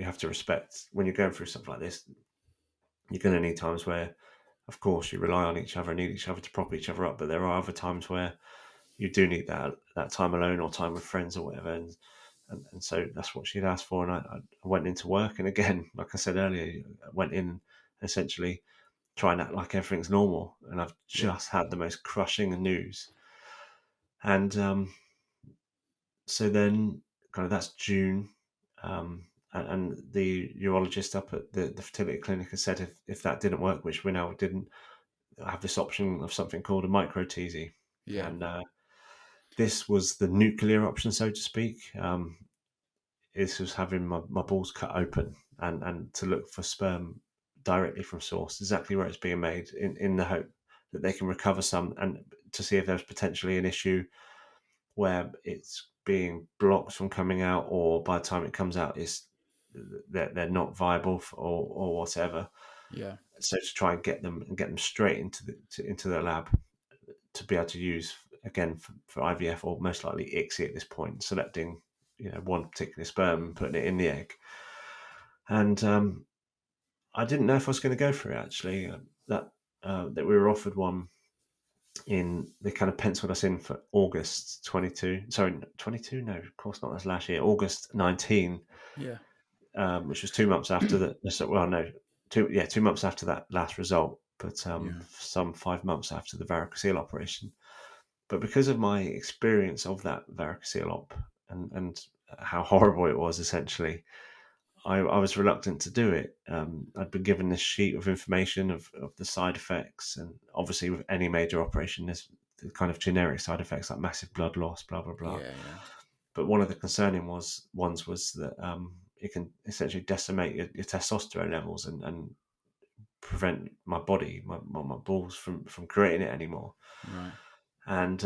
S2: have to respect when you're going through stuff like this, you're going to need times where, of course, you rely on each other and need each other to prop each other up. But there are other times where you do need that time alone or time with friends or whatever. And so that's what she'd asked for. And I went into work. And again, like I said earlier, I went in essentially try and act like everything's normal. And I've
S1: yeah,
S2: just had the most crushing news. And so then, kind of, that's June. And the urologist up at the fertility clinic has said if that didn't work, which we know didn't, I have this option of something called a micro TZ.
S1: yeah,
S2: And this was the nuclear option, so to speak. This was having my balls cut open and to look for sperm directly from source, exactly where it's being made, in the hope that they can recover some, and to see if there's potentially an issue where it's being blocked from coming out, or by the time it comes out, they're not viable or whatever.
S1: yeah,
S2: So to try and get them straight into the lab to be able to use again for IVF, or most likely ICSI at this point, selecting one particular sperm and putting it in the egg. And I didn't know if I was going to go for it, actually. That we were offered one they kind of penciled us in for August 22. Sorry, 22? No, of course not. That's last year. August 19,
S1: Yeah.
S2: which was 2 months after well, no, 2 months after that last result, but
S1: Yeah.
S2: some 5 months after the varicocele operation. But because of my experience of that varicocele op and how horrible it was, essentially, I was reluctant to do it. I'd been given this sheet of information of the side effects, and obviously with any major operation, there's the kind of generic side effects like massive blood loss, blah blah blah.
S1: Yeah. Yeah.
S2: But one of the concerning ones was that it can essentially decimate your testosterone levels and prevent my body, my balls from creating it anymore.
S1: Right.
S2: And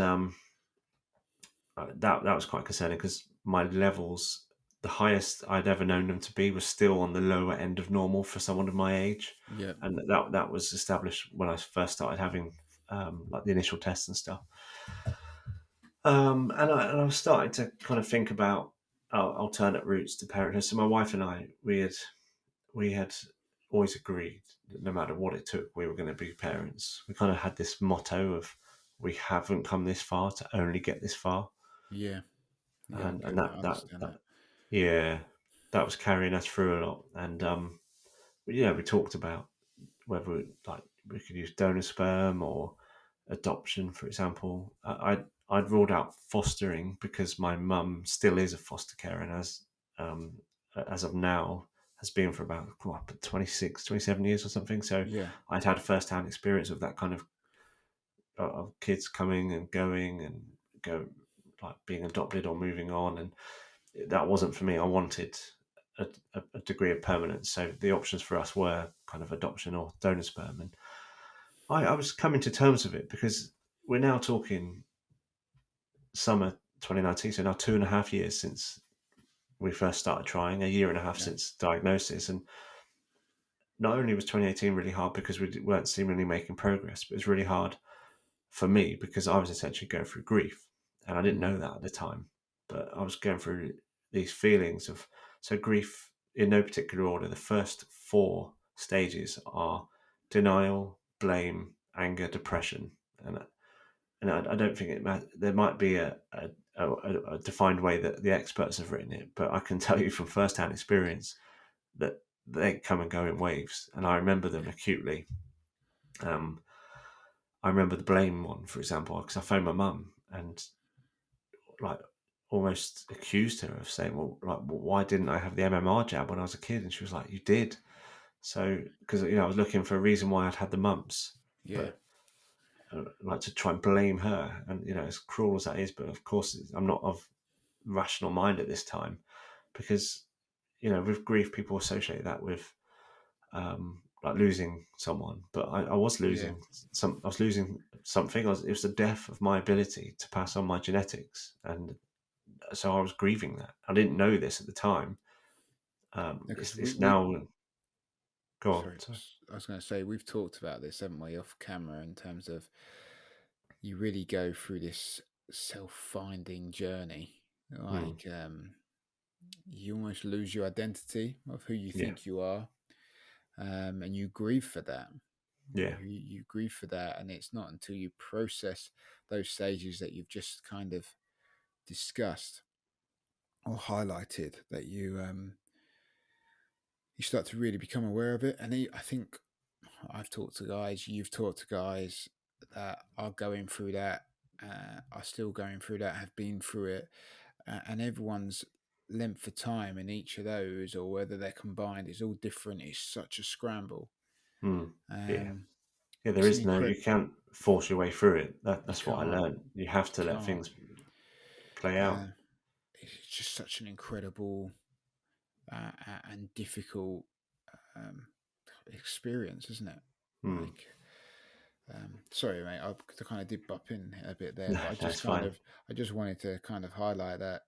S2: that was quite concerning because my levels, the highest I'd ever known them to be, was still on the lower end of normal for someone of my age,
S1: Yeah.
S2: and that was established when I first started having like the initial tests and stuff. And I was starting to kind of think about alternate routes to parenthood. So my wife and I, we had always agreed that no matter what it took, we were going to be parents. We kind of had this motto of we haven't come this far to only get this far,
S1: Yeah. Yeah. I
S2: and
S1: get that. I understand that.
S2: yeah, that was carrying us through a lot. And we talked about whether like we could use donor sperm or adoption, for example. I'd ruled out fostering because my mum still is a foster care, and as of now has been for about 26, 27 years or something. So
S1: Yeah.
S2: I'd had first-hand experience of that kind of kids coming and going and go like being adopted or moving on, and that wasn't for me. I wanted a degree of permanence. So the options for us were kind of adoption or donor sperm. And I was coming to terms with it because we're now talking summer 2019, so now 2.5 years since we first started trying, a year and a half
S1: Yeah.
S2: since diagnosis. And not only was 2018 really hard because we weren't seemingly making progress, but it was really hard for me because I was essentially going through grief. And I didn't
S1: Mm.
S2: know that at the time, but I was going through these feelings of, so grief in no particular order. The first four stages are denial, blame, anger, depression. And I don't think there might be a defined way that the experts have written it, but I can tell you from first-hand experience that they come and go in waves, and I remember them
S1: Yeah.
S2: acutely. Um, I remember the blame one, for example, because I phoned my mum and like almost accused her of saying, "Well, like, why didn't I have the MMR jab when I was a kid?" And she was like, "You did." So because I was looking for a reason why I'd had the mumps,
S1: Yeah.
S2: but like to try and blame her, and as cruel as that is, but of course I'm not of rational mind at this time because with grief people associate that with like losing someone, but I was
S1: Yeah.
S2: losing I was losing something. It was the death of my ability to pass on my genetics, and so I was grieving that. I didn't know this at the time.
S1: Because
S2: It's
S1: we
S2: now. Go on.
S1: sorry, I was going to say we've talked about this, haven't we, off camera, in terms of you really go through this self-finding journey.
S2: Mm,
S1: Like you almost lose your identity of who you
S2: yeah,
S1: think you are, and you grieve for that.
S2: yeah,
S1: You grieve for that, and it's not until you process those stages that you've just kind of discussed or highlighted that you start to really become aware of it. And I think I've talked to guys, you've talked to guys that are going through that, are still going through that, have been through it, and everyone's length of time in each of those, or whether they're combined, is all different. It's such a scramble.
S2: mm, yeah,
S1: Um,
S2: yeah. There
S1: it's an
S2: is no. You
S1: incredible.
S2: can't force your way through it.
S1: You
S2: That's what I
S1: can't.
S2: learned. You have
S1: You
S2: to let
S1: can't.
S2: things play out.
S1: Uh, it's just such an incredible and difficult um, experience, isn't it?
S2: Mm.
S1: Like, sorry, mate, I kind of did butt in a bit there,
S2: No,
S1: but
S2: no, it's fine.
S1: I just wanted to kind of highlight that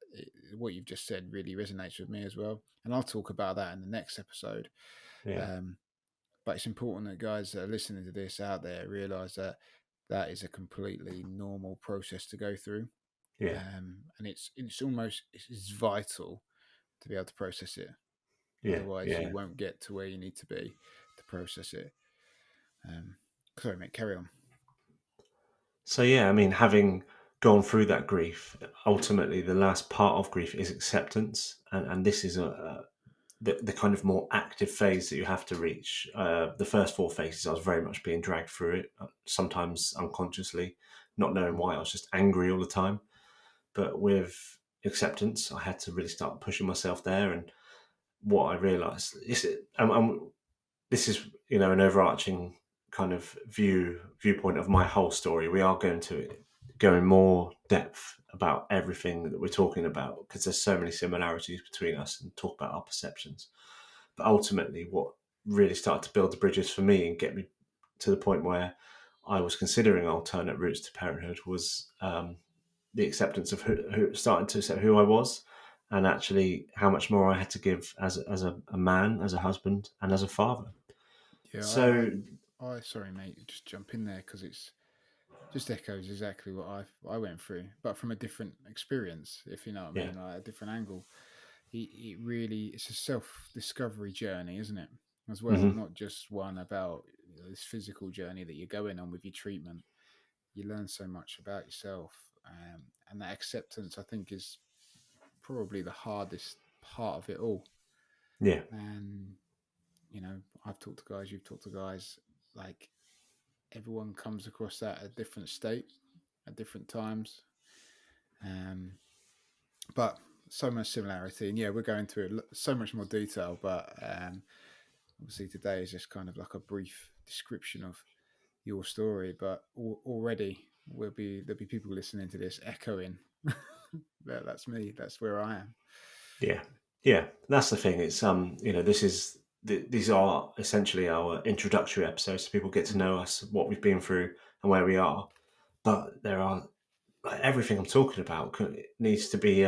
S1: what you've just said really resonates with me as well, and I'll talk about that in the next episode.
S2: Yeah,
S1: Um, but it's important that guys that are listening to this out there realize that that is a completely normal process to go through,
S2: yeah,
S1: and it's almost it's vital to be able to process it.
S2: yeah,
S1: Otherwise,
S2: yeah,
S1: you won't get to where you need to be. process it. Sorry, mate, carry on.
S2: So yeah, I mean, having gone through that grief, ultimately the last part of grief is acceptance, and this is the kind of more active phase that you have to reach. The first 4 phases, I was very much being dragged through it, sometimes unconsciously, not knowing why. I was just angry all the time. But with acceptance, I had to really start pushing myself there. And what I realised is, this is an overarching kind of viewpoint of my whole story. We are going to go in more depth about everything that we're talking about, because there's so many similarities between us, and talk about our perceptions. But ultimately, what really started to build the bridges for me and get me to the point where I was considering alternate routes to parenthood was the acceptance of starting to accept who I was, and actually how much more I had to give as a man, as a husband, and as a father.
S1: Yeah,
S2: So
S1: I sorry, mate, just jump in there because it's just echoes exactly what I went through, but from a different experience, if you know what I
S2: yeah,
S1: mean, like a different angle. It really, it's a self discovery journey, isn't it? As well,
S2: hmm
S1: not just one about this physical journey that you're going on with your treatment. You learn so much about yourself, and that acceptance, I think, is probably the hardest part of it all.
S2: yeah,
S1: And I've talked to guys, you've talked to guys, like everyone comes across that at a different state at different times. Um, but so much similarity, and yeah, we're going through so much more detail. But obviously, today is just kind of like a brief description of your story. But already, there'll be people listening to this echoing. That's me. That's where I am.
S2: yeah, yeah. That's the thing. It's these are essentially our introductory episodes, so people get to know us, what we've been through, and where we are. But there are, like, everything I'm talking about needs to be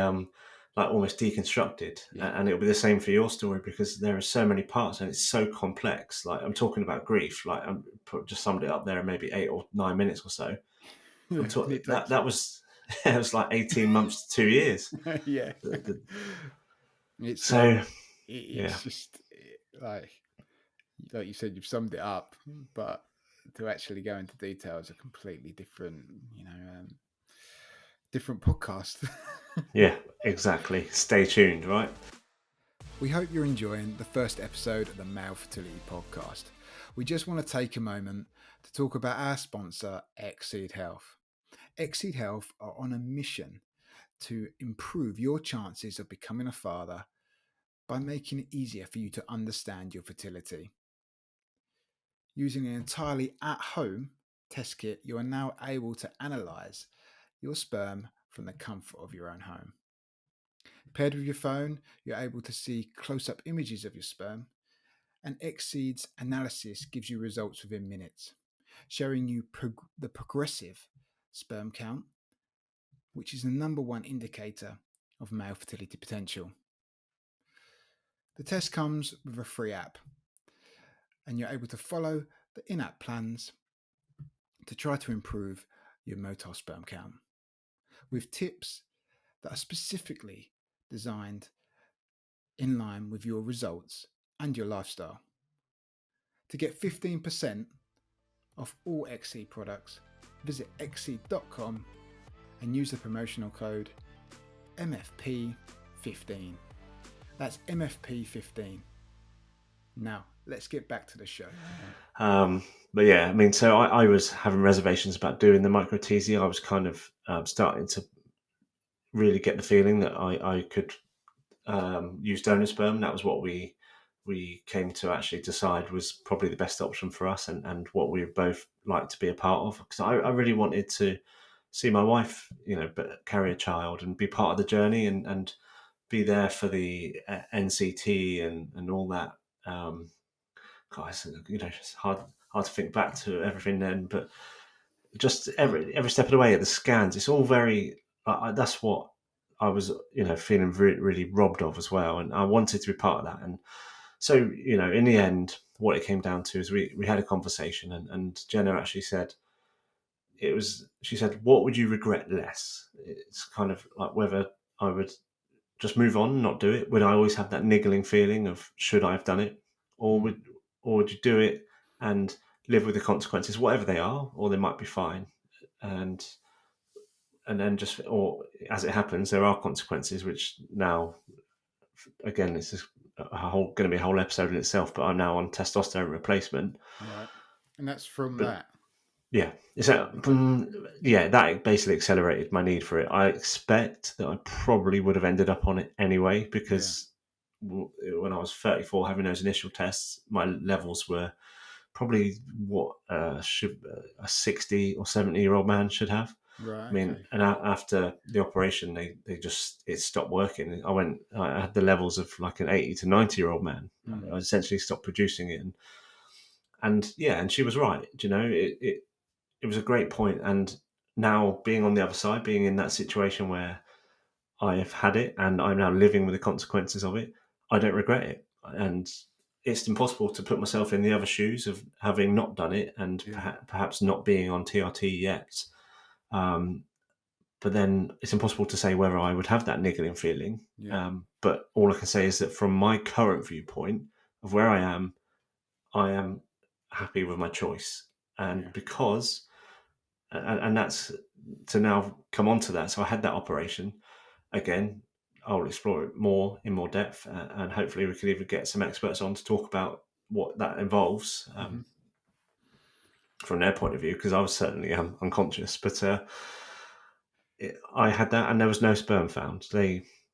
S2: like almost deconstructed,
S1: Yeah,
S2: and it'll be the same for your story, because there are so many parts and it's so complex. Like, I'm talking about grief, like I'm just summed it up there in maybe 8 or 9 minutes or so. I'm
S1: yeah.
S2: talking
S1: It takes.
S2: that was it was like 18 months to 2 years.
S1: Yeah.
S2: The,
S1: It's
S2: so yeah,
S1: it's just like you said, you've summed it up, but to actually go into detail is a completely different, different podcast.
S2: yeah, exactly. Stay tuned, right?
S1: We hope you're enjoying the first episode of the Male Fertility Podcast. We just want to take a moment to talk about our sponsor, Exceed Health. Exceed Health are on a mission to improve your chances of becoming a father by making it easier for you to understand your fertility. Using an entirely at-home test kit, you are now able to analyze your sperm from the comfort of your own home. Paired with your phone, you're able to see close-up images of your sperm, and Exceed's analysis gives you results within minutes, showing you the progressive sperm count, which is the number one indicator of male fertility potential. The test comes with a free app, and you're able to follow the in-app plans to try to improve your motile sperm count, with tips that are specifically designed in line with your results and your lifestyle. To get 15% off all XC products, visit xc.com and use the promotional code MFP15. That's MFP15. Now, let's get back to the show.
S2: But yeah, I mean, so I was having reservations about doing the micro TZ. I was kind of starting to really get the feeling that I could use donor sperm. That was what we came to actually decide was probably the best option for us, and what we both like to be a part of. Because I really wanted to see my wife, but carry a child and be part of the journey, and be there for the NCT and all that. Guys, it's hard to think back to everything then, but just every step of the way at the scans, it's all very. That's what I was, feeling really, really robbed of as well, and I wanted to be part of that. And so, in the end, what it came down to is we had a conversation, and Jenna actually said she said, "What would you regret less?" It's kind of like whether I would just move on and not do it. Would I always have that niggling feeling of should I have done it, or or would you do it and live with the consequences, whatever they are, or they might be fine, and then just, or as it happens, there are consequences, which now, again, this is going to be a whole episode in itself. But I'm now on testosterone replacement,
S1: Right. And that's from
S2: but
S1: that.
S2: yeah, that basically accelerated my need for it. I expect that I probably would have ended up on it anyway, because when I was 34 having those initial tests, my levels were probably what should a 60 or 70-year-old man should have.
S1: Right.
S2: I mean,
S1: Okay.
S2: and after the operation, it stopped working. I had the levels of like an 80 to 90-year-old man. I essentially stopped producing it, and she was right. It was a great point. And now, being on the other side, being in that situation where I have had it and I'm now living with the consequences of it, I don't regret it. And it's impossible to put myself in the other shoes of having not done it and perhaps not being on TRT yet. But then it's impossible to say whether I would have that niggling feeling.
S1: Yeah.
S2: But all I can say is that from my current viewpoint of where I am happy with my choice. And because, and that's to now come on to that. So I had that operation. Again, I'll explore it in more depth, and hopefully we can even get some experts on to talk about what that involves from their point of view, because I was certainly unconscious. But I had that, and there was no sperm found.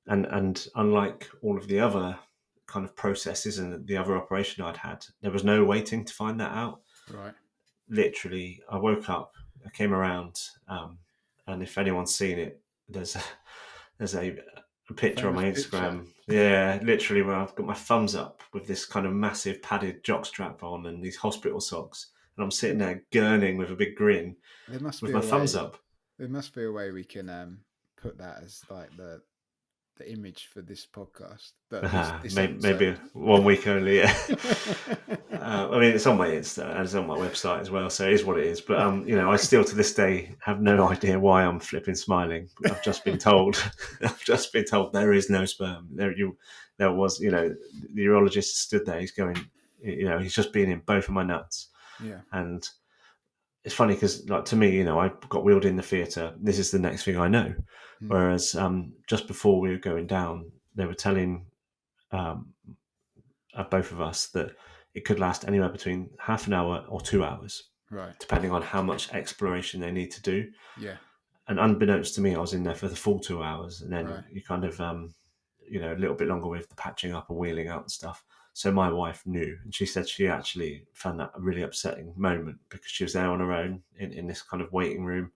S2: And unlike all of the other kind of processes and the other operation I'd had, there was no waiting to find that out.
S1: Right.
S2: Literally, I woke up, I came around, and if anyone's seen it, there's a picture on
S1: Famous
S2: my
S1: picture.
S2: Instagram. Yeah, literally, where I've got my thumbs up with this kind of massive padded jockstrap on and these hospital socks, and I'm sitting there gurning with a big grin
S1: There must
S2: with
S1: be
S2: my
S1: a
S2: thumbs
S1: way.
S2: up.
S1: There must be a way we can put that as like the image for this podcast. But this
S2: Maybe
S1: episode.
S2: 1 week only. Yeah. I mean, it's on my Insta and it's on my website as well, so it is what it is. But I still to this day have no idea why I'm flipping smiling. I've just been told. I've just been told there is no sperm. There was. The urologist stood there. He's going. He's just been in both of my nuts.
S1: Yeah.
S2: And it's funny because, like, to me, I got wheeled in the theatre. This is the next thing I know. Whereas just before we were going down, they were telling both of us that it could last anywhere between half an hour or 2 hours,
S1: Right.
S2: depending on how much exploration they need to do.
S1: Yeah.
S2: And unbeknownst to me, I was in there for the full 2 hours, and then
S1: Right.
S2: you kind of, a little bit longer with the patching up and wheeling out and stuff. So my wife knew, and she said she actually found that a really upsetting moment because she was there on her own in this kind of waiting room.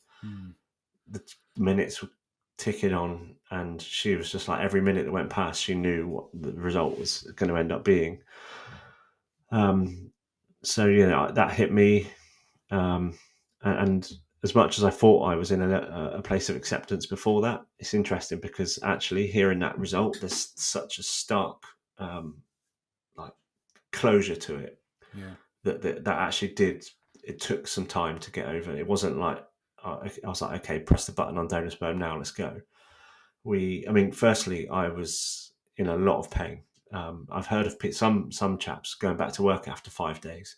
S2: The minutes were ticking on, and she was just like, every minute that went past, she knew what the result was going to end up being. So that hit me, and as much as I thought I was in a place of acceptance before that, it's interesting because actually hearing that result, there's such a stark like closure to it.
S1: Yeah.
S2: That actually did. It took some time to get over. It wasn't like I was like, okay, press the button on donor sperm now, let's go. Firstly, I was in a lot of pain. I've heard of some chaps going back to work after 5 days.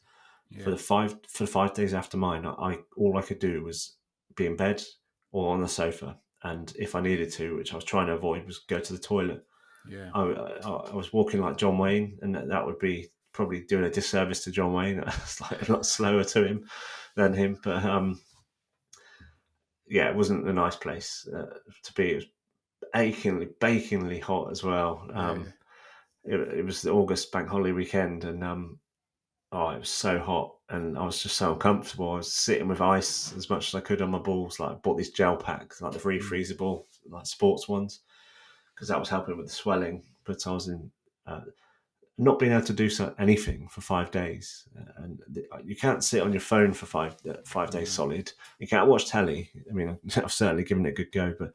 S1: Yeah.
S2: For the 5 days after mine, all I could do was be in bed or on the sofa, and if I needed to, which I was trying to avoid, was go to the toilet.
S1: Yeah.
S2: I was walking like John Wayne, and that would be probably doing a disservice to John Wayne. It's like a lot slower to him than him, but it wasn't a nice place to be. It was bakingly hot as well. It was the August bank holiday weekend, and it was so hot, and I was just so uncomfortable. I was sitting with ice as much as I could on my balls. Like, I bought these gel packs, like the freezable, like sports ones, because that was helping with the swelling. But I was in not being able to do anything for 5 days, and you can't sit on your phone for 5 days solid. You can't watch telly. I mean, I've certainly given it a good go, but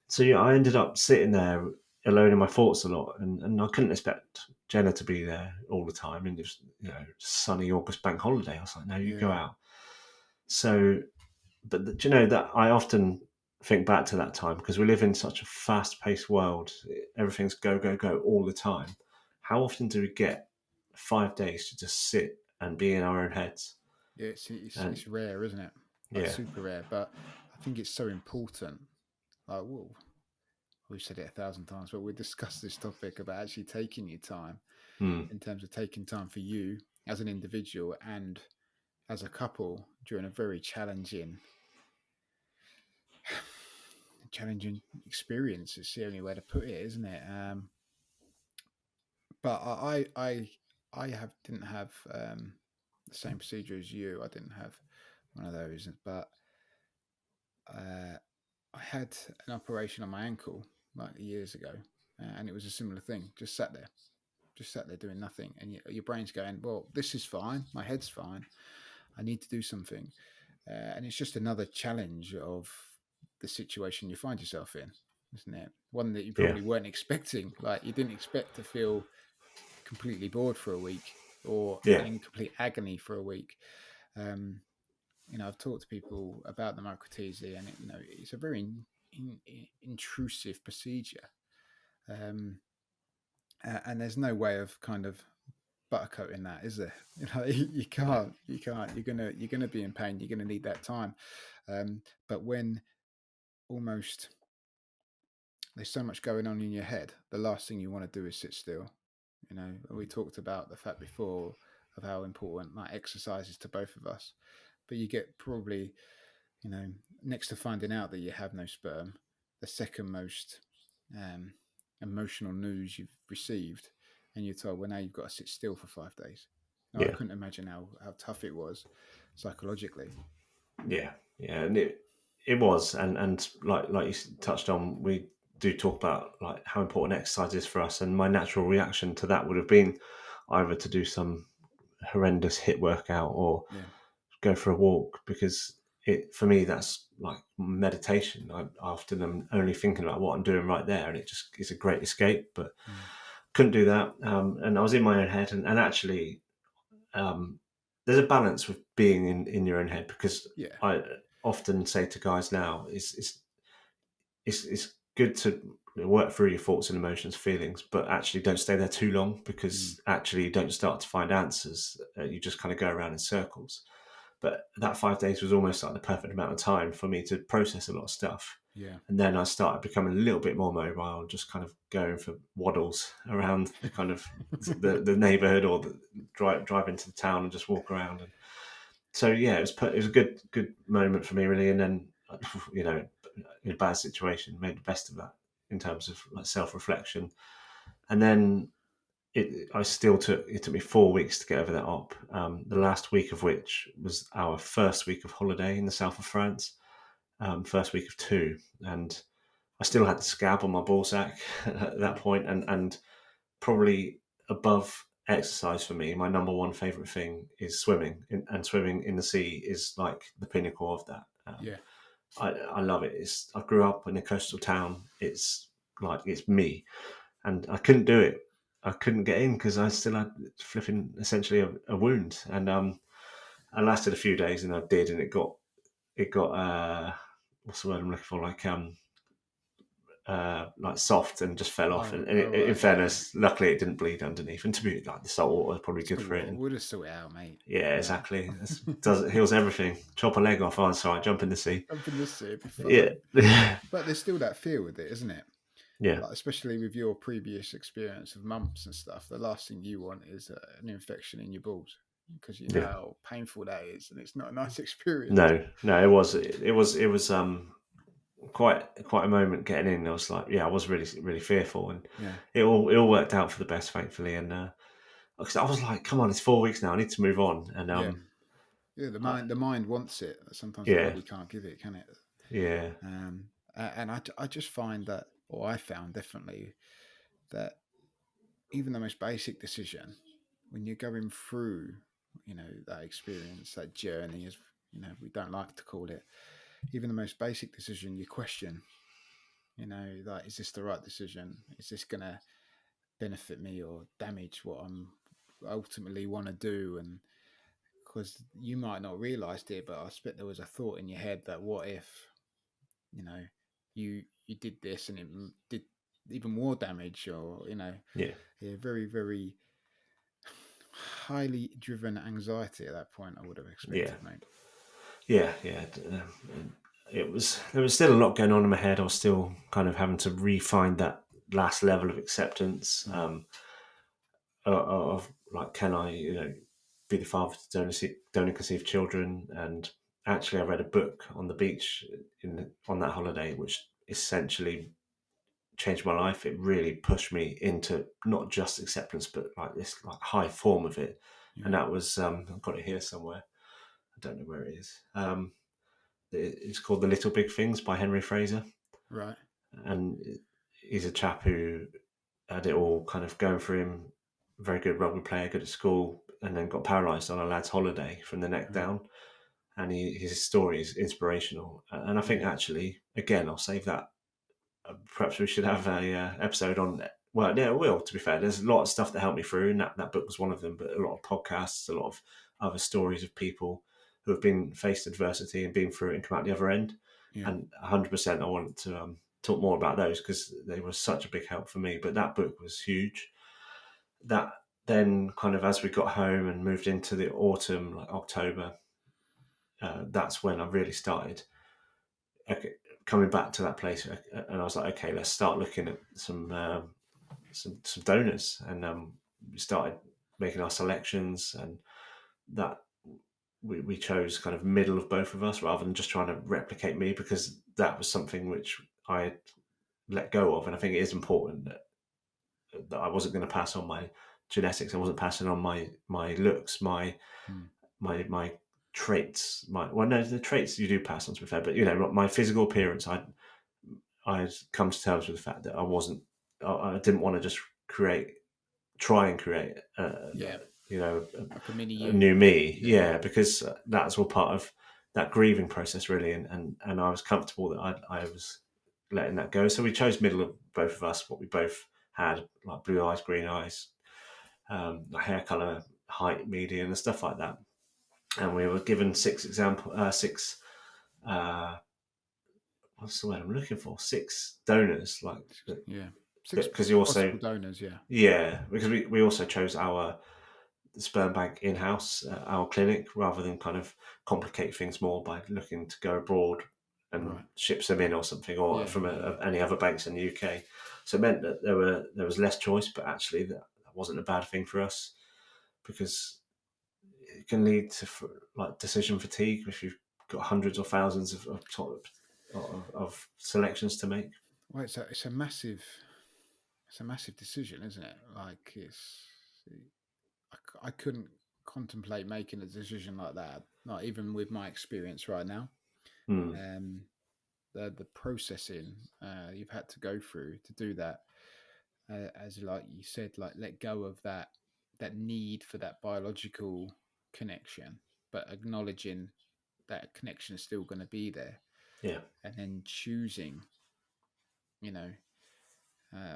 S2: so I ended up sitting there alone in my thoughts a lot, and I couldn't expect Jenna to be there all the time. And it was, sunny August bank holiday. I was like, no, you go out. So, but that I often think back to that time because we live in such a fast-paced world. Everything's go, go, go all the time. How often do we get 5 days to just sit and be in our own heads.
S1: Yeah,
S2: And
S1: it's rare, isn't it? Like
S2: yeah,
S1: super rare, but I think it's so important. Like, well, we've said it 1,000 times, but we discussed this topic about actually taking your time
S2: mm,
S1: in terms of taking time for you as an individual and as a couple during a very challenging experience. It's the only way to put it, isn't it? But I didn't have the same procedure as you. I didn't have one of those, but uh, I had an operation on my ankle like years ago, and it was a similar thing. Just sat there doing nothing, and your brain's going, "Well, this is fine. My head's fine. I need to do something," and it's just another challenge of the situation you find yourself in, isn't it? One that you
S2: yeah,
S1: probably weren't expecting. Like you didn't expect to feel completely bored for a week or
S2: yeah,
S1: in complete agony for a week. Um, I've talked to people about the microtesia, and it's a very intrusive procedure, um, and there's no way of kind of buttercoating that, is there? You can't. You're gonna be in pain. You're gonna need that time. But when almost there's so much going on in your head, the last thing you want to do is sit still. We talked about the fact before of how important like exercise is to both of us, but you get probably, next to finding out that you have no sperm, the second most um, emotional news you've received, and you're told, well, now you've got to sit still for 5 days. Now, I
S2: yeah,
S1: couldn't imagine how tough it was psychologically.
S2: yeah, yeah. And it was, and like you touched on, we do talk about like how important exercise is for us. And my natural reaction to that would have been either to do some horrendous hit workout or
S1: Yeah.
S2: go for a walk, because it for me that's like meditation. I often am only thinking about what I'm doing right there, and it just is a great escape. But
S1: Mm.
S2: couldn't do that, and I was in my own head, and actually, um, there's a balance with being in your own head, because
S1: Yeah.
S2: I often say to guys now, it's good to work through your thoughts and emotions, feelings, but actually don't stay there too long,
S1: Mm.
S2: because actually you don't start to find answers. You just kind of go around in circles. But that 5 days was almost like the perfect amount of time for me to process a lot of stuff.
S1: Yeah.
S2: And then I started becoming a little bit more mobile, just kind of going for waddles around the kind of the neighborhood, or drive into the town and just walk around. And so yeah, it was a good moment for me, really. And then in a bad situation, made the best of that in terms of like self reflection. And then it took me 4 weeks to get over that op. The last week of which was our first week of holiday in the south of France, first week of two, and I still had the scab on my ball sack at that point, and probably above exercise for me, my number one favorite thing is swimming, and swimming in the sea is like the pinnacle of that.
S1: Yeah.
S2: I love it. I grew up in a coastal town. It's me, and I couldn't do it. I couldn't get in because I still had flipping essentially a wound, and I lasted a few days, and I did, and it got what's the word I'm looking for, like soft, and just fell off.
S1: Oh,
S2: And
S1: oh
S2: in
S1: right. Yeah.
S2: fairness, luckily it didn't bleed underneath. And to be like, the salt water is probably good
S1: Still,
S2: for it.
S1: what
S2: And
S1: would have sorted out, mate?
S2: yeah,
S1: You know,
S2: exactly. It heals everything. Chop a leg off. Oh, it's all right. Jump in the sea.
S1: jump in the sea, it'd be
S2: Yeah,
S1: fine. But there's still that fear with it, isn't it?
S2: yeah,
S1: Like, especially with your previous experience of mumps and stuff, the last thing you want is an infection in your balls because you know
S2: yeah.
S1: how painful that is, and it's not a nice experience.
S2: No. It was quite a moment getting in. I was like, yeah, I was really really fearful, and
S1: Yeah,
S2: it all worked out for the best, thankfully. And because I was like, come on, it's 4 weeks now. I need to move on. And
S1: yeah, yeah.
S2: I,
S1: The mind wants it. Sometimes the
S2: yeah,
S1: body can't give it, can it?
S2: yeah,
S1: And I just find that, or I found definitely that even the most basic decision, when you're going through, that experience, that journey, as we don't like to call it, even the most basic decision, you question, like, is this the right decision? Is this going to benefit me or damage what I'm ultimately want to do? And because you might not realized it, but I expect there was a thought in your head that what if, you know, you did this and it did even more damage, or
S2: yeah,
S1: yeah, very very highly driven anxiety at that point, I would have
S2: Yeah,
S1: expected, mate.
S2: yeah. There was still a lot going on in my head. I was still kind of having to refine that last level of acceptance. Of like, can I, be the father to donor conceived children? And actually, I read a book on the beach on that holiday, which essentially changed my life. It really pushed me into not just acceptance, but like this like high form of it. And
S1: Yeah.
S2: that was I've got it here somewhere. I don't know where it is. It's called The Little Big Things by Henry Fraser,
S1: Right.
S2: and he's a chap who had it all kind of going for him. Very good rugby player, good at school, and then got paralysed on a lad's holiday from the neck
S1: Right.
S2: down. And his story is inspirational. And I think
S1: Yeah.
S2: actually, again, I'll save that. Perhaps we should have a episode on. Well, yeah, it will. To be fair, there's a lot of stuff that helped me through, and that book was one of them. But a lot of podcasts, a lot of other stories of people who have been faced adversity and been through it and come out the other end.
S1: Yeah.
S2: And 100%, I wanted to talk more about those because they were such a big help for me. But that book was huge. That then kind of as we got home and moved into the autumn, like October, that's when I really started coming back to that place, and I was like, okay, let's start looking at some donors, and we started making our selections, and that we chose kind of middle of both of us rather than just trying to replicate me, because that was something which I had let go of, and I think it is important that I wasn't going to pass on my genetics. I wasn't passing on my looks, my traits. The traits you do pass on, to be fair, but my physical appearance. I'd come to terms with the fact that I didn't want to just try and create,
S1: Yeah.
S2: a,
S1: Like a mini
S2: a
S1: you.
S2: new me.
S1: Yeah.
S2: Yeah, because that's all part of that grieving process, really. And I was comfortable that I was letting that go. So we chose middle of both of us, what we both had, like blue eyes, green eyes, hair color, height, median, and stuff like that. And we were given six what's the word I'm looking for? Six donors, like,
S1: Yeah. 6
S2: because you also,
S1: possible donors. Yeah.
S2: yeah, because we also chose our sperm bank in house, our clinic, rather than kind of complicate things more by looking to go abroad and
S1: Right.
S2: ship them in or something, or
S1: Yeah.
S2: from
S1: Yeah.
S2: any other banks in the UK. So it meant that there was less choice, but actually that wasn't a bad thing for us, because it can lead to like decision fatigue if you've got hundreds or thousands of selections to make.
S1: Well, it's a massive decision, isn't it? Like I couldn't contemplate making a decision like that, not even with my experience right now.
S2: Mm.
S1: Um, the processing you've had to go through to do that, as like you said, like let go of that need for that biological connection, but acknowledging that connection is still going to be there,
S2: Yeah,
S1: and then choosing, you know,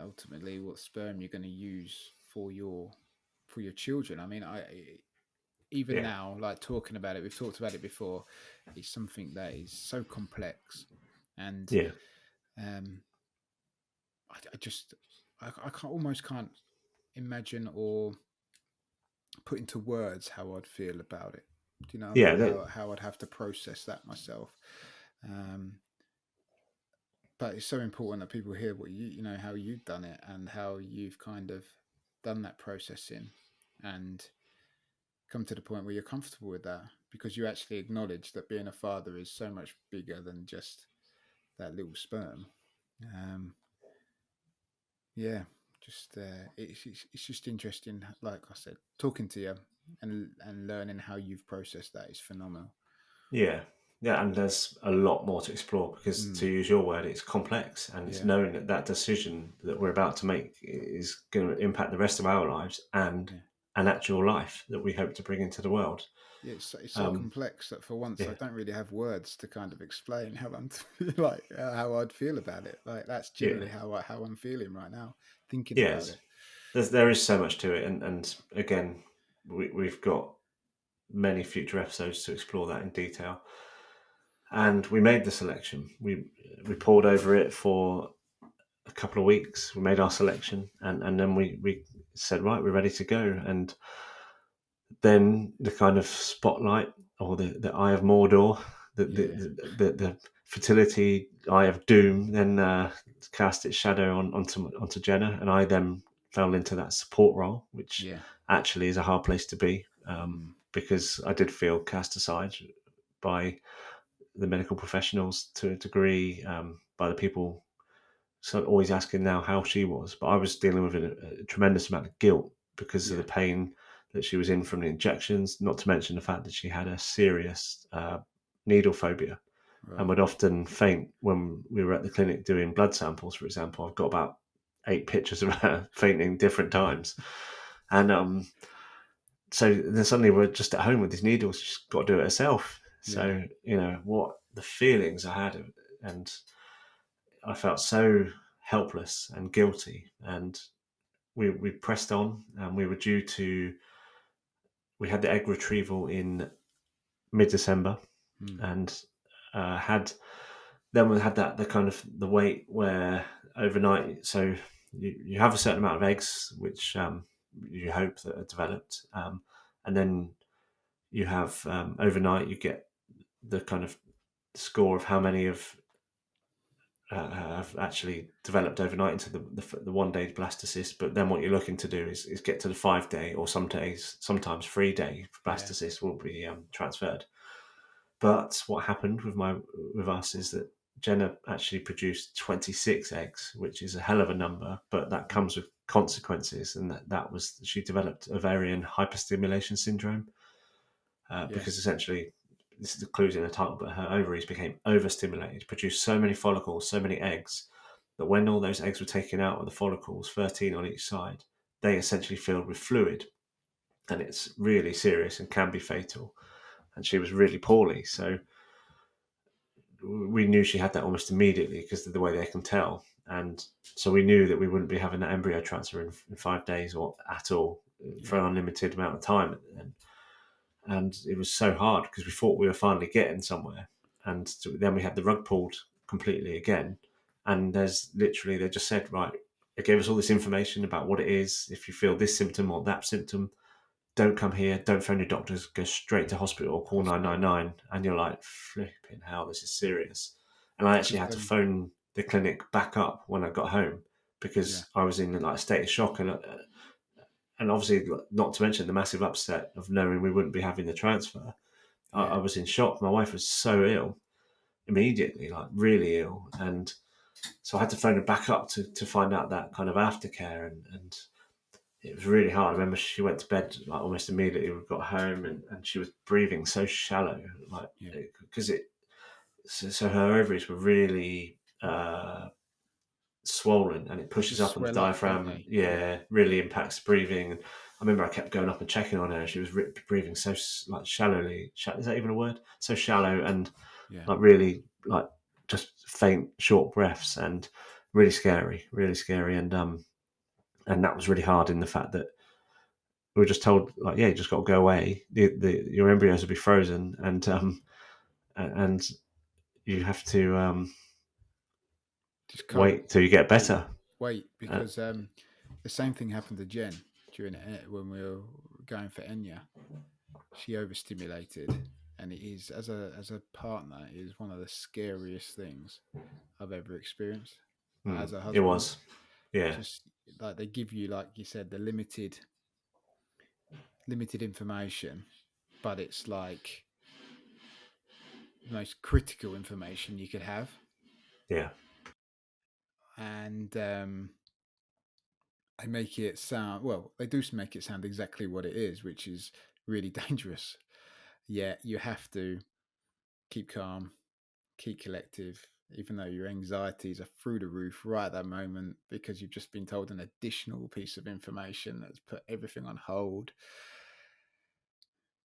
S1: ultimately what sperm you're going to use for your children. I mean, I even
S2: yeah,
S1: now, like talking about it, we've talked about it before. It's something that is so complex, and
S2: yeah,
S1: um, I just I almost can't imagine or put into words how I'd feel about it. Do you know what I
S2: yeah.
S1: mean? How I'd have to process that myself. Um, but it's so important that people hear what you know how you've done it and how you've kind of done that processing and come to the point where you're comfortable with that because you actually acknowledge that being a father is so much bigger than just that little sperm. Um, yeah, just it's just interesting. Like I said, talking to you and learning how you've processed that is phenomenal.
S2: Yeah, yeah, and there's a lot more to explore because,
S1: Mm,
S2: to use your word, it's complex, and it's
S1: yeah,
S2: knowing that that decision that we're about to make is going to impact the rest of our lives and
S1: yeah.
S2: an actual life that we hope to bring into the world.
S1: Yeah, it's so
S2: Um,
S1: complex that for once I
S2: yeah,
S1: don't really have words to kind of explain how I'm like how I'd feel about it. Like that's
S2: yeah,
S1: generally how I'm feeling right now, thinking about
S2: yes.
S1: it.
S2: There is so much to it, and again, we've got many future episodes to explore that in detail. And we made the selection. We poured over it for a couple of weeks. We made our selection, and then we said, right, we're ready to go. And then the kind of spotlight or the eye of Mordor,
S1: Yeah.
S2: the fertility eye of doom, then cast its shadow onto Jenna, and I then fell into that support role, which
S1: Yeah.
S2: actually is a hard place to be,
S1: Mm.
S2: because I did feel cast aside by the medical professionals to a degree, by the people. So always asking now how she was, but I was dealing with a tremendous amount of guilt because of
S1: Yeah.
S2: the pain that she was in from the injections. Not to mention the fact that she had a serious needle phobia and
S1: Right.
S2: would often faint when we were at the clinic doing blood samples. For example, I've got about 8 pictures of her fainting different times, and so then suddenly we're just at home with these needles. She's got to do it herself.
S1: Yeah.
S2: So what the feelings I had, and I felt so helpless and guilty. And we pressed on, and we had the egg retrieval in mid-December,
S1: Mm.
S2: and had then we had the kind of the wait where overnight. So you have a certain amount of eggs which you hope that are developed, and then you have overnight you get the kind of score of how many have actually developed overnight into the 1 day blastocyst. But then what you're looking to do is get to the 5 day, or sometimes 3 day
S1: Yeah.
S2: blastocyst will be transferred. But what happened with us is that Jenna actually produced 26 eggs, which is a hell of a number, but that
S1: Mm.
S2: comes with consequences. And she developed ovarian hyperstimulation syndrome,
S1: Yeah.
S2: because essentially, this is the clues in the title, but her ovaries became overstimulated, produced so many follicles, so many eggs, that when all those eggs were taken out of the follicles, 13 on each side, they essentially filled with fluid. And it's really serious and can be fatal. And she was really poorly. So we knew she had that almost immediately because of the way they can tell. And so we knew that we wouldn't be having that embryo transfer in 5 days or at all for
S1: Yeah.
S2: an unlimited amount of time. And it was so hard because we thought we were finally getting somewhere, and so then we had the rug pulled completely again. And there's literally, they just said, right, it gave us all this information about what it is. If you feel this symptom or that symptom, don't come here, don't phone your doctors, go straight to hospital or call
S1: Hospital.
S2: 999. And you're like, flipping hell, this is serious. And I actually
S1: Because
S2: had to phone the clinic back up when I got home
S1: yeah.
S2: because I was in like a state of shock. And obviously, not to mention the massive upset of knowing we wouldn't be having the transfer. I
S1: Yeah.
S2: was in shock. My wife was so ill immediately, like really ill. And so I had to phone her back up to find out that kind of aftercare. And it was really hard. I remember she went to bed like almost immediately. We got home, and she was breathing so shallow, like
S1: Yeah.
S2: because so her ovaries were really swollen, and it
S1: They
S2: pushes
S1: just
S2: up on the
S1: swell up, don't
S2: diaphragm.
S1: they? Yeah.
S2: Yeah, really impacts breathing. And I remember I kept going up and checking on her, and she was breathing so like shallowly. Is that even a word? So shallow, and
S1: Yeah.
S2: like really like just faint, short breaths, and really scary, really scary. And that was really hard in the fact that we were just told, like, yeah, you just got to go away. Your embryos will be frozen, and you have to
S1: Just cope.
S2: wait till you get
S1: Wait.
S2: better.
S1: Wait.
S2: Uh,
S1: Because the same thing happened to Jen during when we were going for Enya. She overstimulated, and it is as a partner, it is one of the scariest things I've ever experienced. As a
S2: it
S1: husband,
S2: was, yeah,
S1: just like they give you, like you said, the limited information, but it's like the most critical information you could have.
S2: yeah,
S1: And they make it sound, well, they do make it sound exactly what it is, which is really dangerous. Yeah, you have to keep calm, keep collective, even though your anxieties are through the roof right at that moment because you've just been told an additional piece of information that's put everything on hold.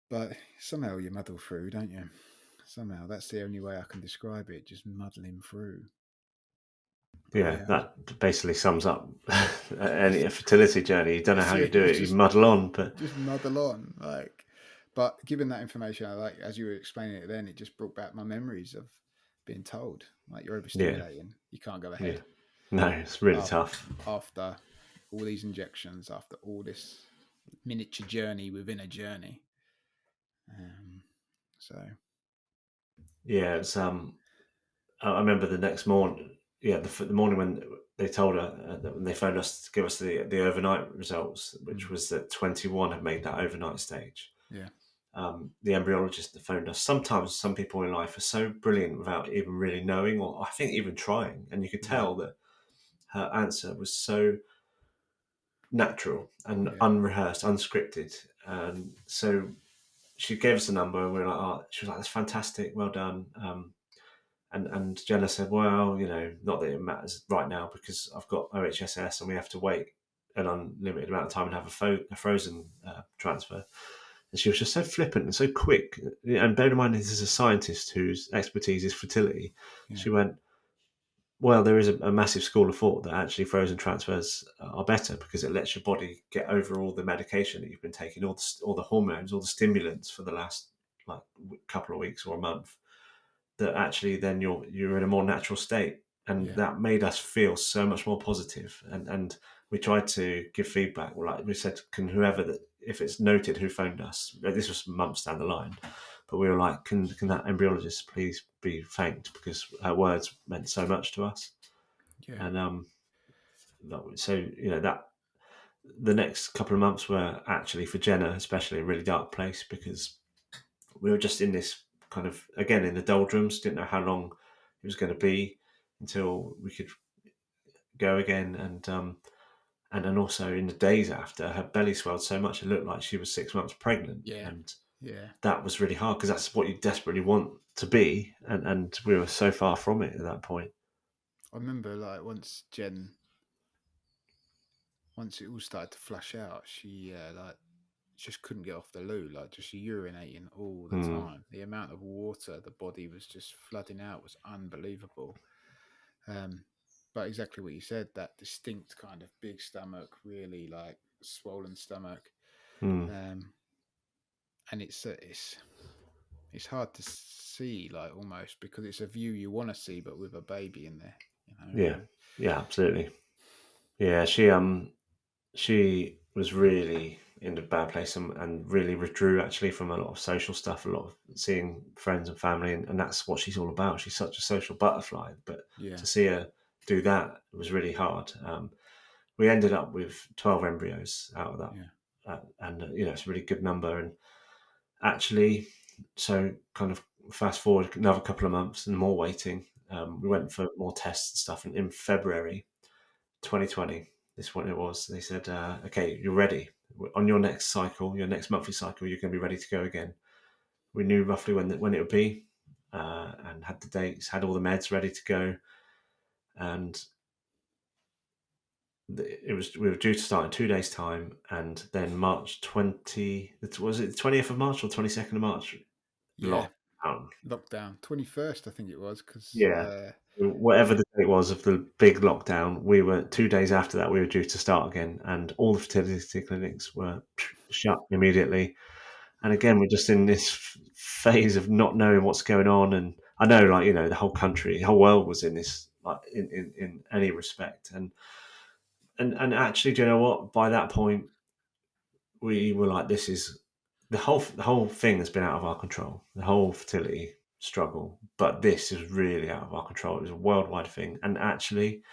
S1: But somehow you muddle through, don't you? Somehow that's the only way I can describe it, just muddling through. But
S2: yeah.
S1: yeah,
S2: That basically sums up any fertility journey. You don't know how you do
S1: you
S2: it. You muddle on, but
S1: just muddle on, like. But given that information, I like as you were explaining it, then it just brought back my memories of being told like you're
S2: yeah,
S1: overstimulating, you can't go
S2: yeah.
S1: ahead
S2: No, it's really
S1: after
S2: tough.
S1: after all these injections, after all this. miniature journey within a journey. So
S2: Yeah, it's I remember the next morning. Yeah, the morning when they told her when they phoned us to give us the overnight results, which was that 21 had made that overnight stage.
S1: yeah,
S2: The embryologist that phoned us. Sometimes some people in life are so brilliant without even really knowing, or I think even trying, and you could
S1: yeah,
S2: tell that her answer was so natural and
S1: yeah,
S2: unrehearsed, unscripted. And so she gave us a number, and we were like, "Oh," she was like, "That's fantastic, well done." And Jenna said, "Well, not that it matters right now because I've got OHSS and we have to wait an unlimited amount of time and have a frozen transfer." And she was just so flippant and so quick. And bear in mind, this is a scientist whose expertise is fertility.
S1: yeah,
S2: She went, "Well, there is a massive school of thought that actually frozen transfers are better because it lets your body get over all the medication that you've been taking, all the hormones, all the stimulants for the last like couple of weeks or a month. That actually then you're in a more natural state." And
S1: yeah,
S2: that made us feel so much more positive. And we tried to give feedback. Like we said, can whoever that, if it's noted who phoned us, this was months down the line, but we were like, can that embryologist please be thanked because her words meant so much to us.
S1: yeah,
S2: And so that the next couple of months were actually for Jenna especially a really dark place because we were just in this kind of, again, in the doldrums, didn't know how long it was going to be until we could go again. And then also in the days after, her belly swelled so much it looked like she was 6 months pregnant.
S1: yeah,
S2: And
S1: yeah.
S2: that was really hard because that's what you desperately want to be. And we were so far from it at that point.
S1: I remember like once it all started to flush out, she like just couldn't get off the loo, like just urinating all the
S2: Mm,
S1: time. The amount of water the body was just flooding out was unbelievable. Um, but exactly what you said, that distinct kind of big stomach, really like swollen stomach,
S2: mm,
S1: um, and it's hard to see, like almost because it's a view you want to see, but with a baby in there, you know.
S2: yeah, yeah, absolutely. Yeah, she was really in a bad place and really withdrew actually from a lot of social stuff, a lot of seeing friends and family, and that's what she's all about. She's such a social butterfly, but
S1: Yeah,
S2: to see her do that was really hard. We ended up with 12 embryos out of that,
S1: yeah,
S2: and it's a really good number. And actually, so kind of fast forward another couple of months and more waiting. We went for more tests and stuff, and in February 2020, this one it was. They said, "Okay, you're ready. On your next cycle, your next monthly cycle, you're going to be ready to go again." We knew roughly when it would be, and had the dates, had all the meds ready to go, and we were due to start in 2 days' time, and then March 20, was it the 20th of March or 22nd of March?
S1: yeah.
S2: Lockdown.
S1: Lockdown 21st, I think it was, because
S2: Yeah. Whatever
S1: yeah,
S2: the date was of the big lockdown, we were 2 days after that. We were due to start again, and all the fertility clinics were shut immediately. And again, we're just in this phase of not knowing what's going on. And I know, like the whole country, the whole world was in this, like in any respect. And actually, do you know what? By that point, we were like, this is the whole thing has been out of our control. The whole fertility struggle, but this is really out of our control. It was a worldwide thing, and actually,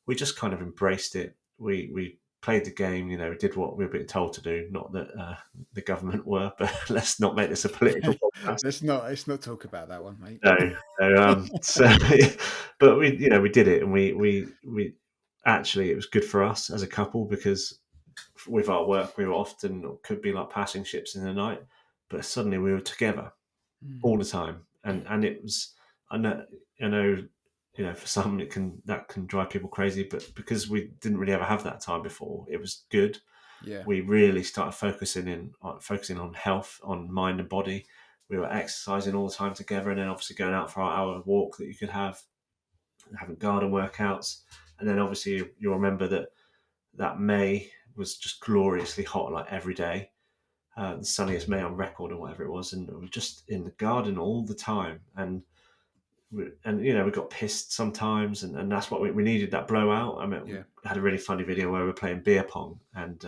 S2: we just kind of embraced it. We played the game, did what we were being told to do. Not that the government were, but let's not make this a political podcast.
S1: let's not talk about that one, mate.
S2: No, so but we did it, and we actually it was good for us as a couple because with our work we were often could be like passing ships in the night, but suddenly we were together
S1: Mm.
S2: all the time, and it was I know for some that can drive people crazy, but because we didn't really ever have that time before, it was good.
S1: Yeah,
S2: We really started focusing on health, on mind and body. We were exercising all the time together, and then obviously going out for our hour walk that you could have, having garden workouts, and then obviously you'll remember that May was just gloriously hot, like every day, the sunniest May on record or whatever it was, and we were just in the garden all the time, and we got pissed sometimes, and that's what we needed, that blowout. I mean, we
S1: yeah,
S2: had a really funny video where we were playing beer pong, and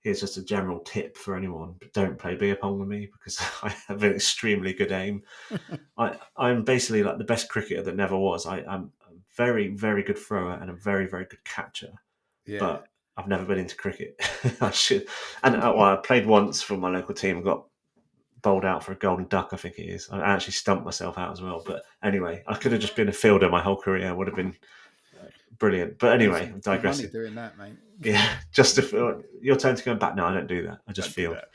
S2: here's just a general tip for anyone: don't play beer pong with me because I have an extremely good aim. I'm basically like the best cricketer that never was. I'm a very, very good thrower and a very, very good catcher,
S1: Yeah.
S2: but I've never been into cricket. I should, and I played once for my local team and got bowled out for a golden duck, I think it is. I actually stumped myself out as well. But anyway, I could have just been a fielder my whole career. It would have been brilliant. But
S1: Earn
S2: anyway,
S1: some
S2: I'm
S1: good money
S2: digressing.
S1: doing that, mate.
S2: Yeah, just to feel your turn to go back. No, I don't do that. I just
S1: Don't do
S2: field.
S1: that.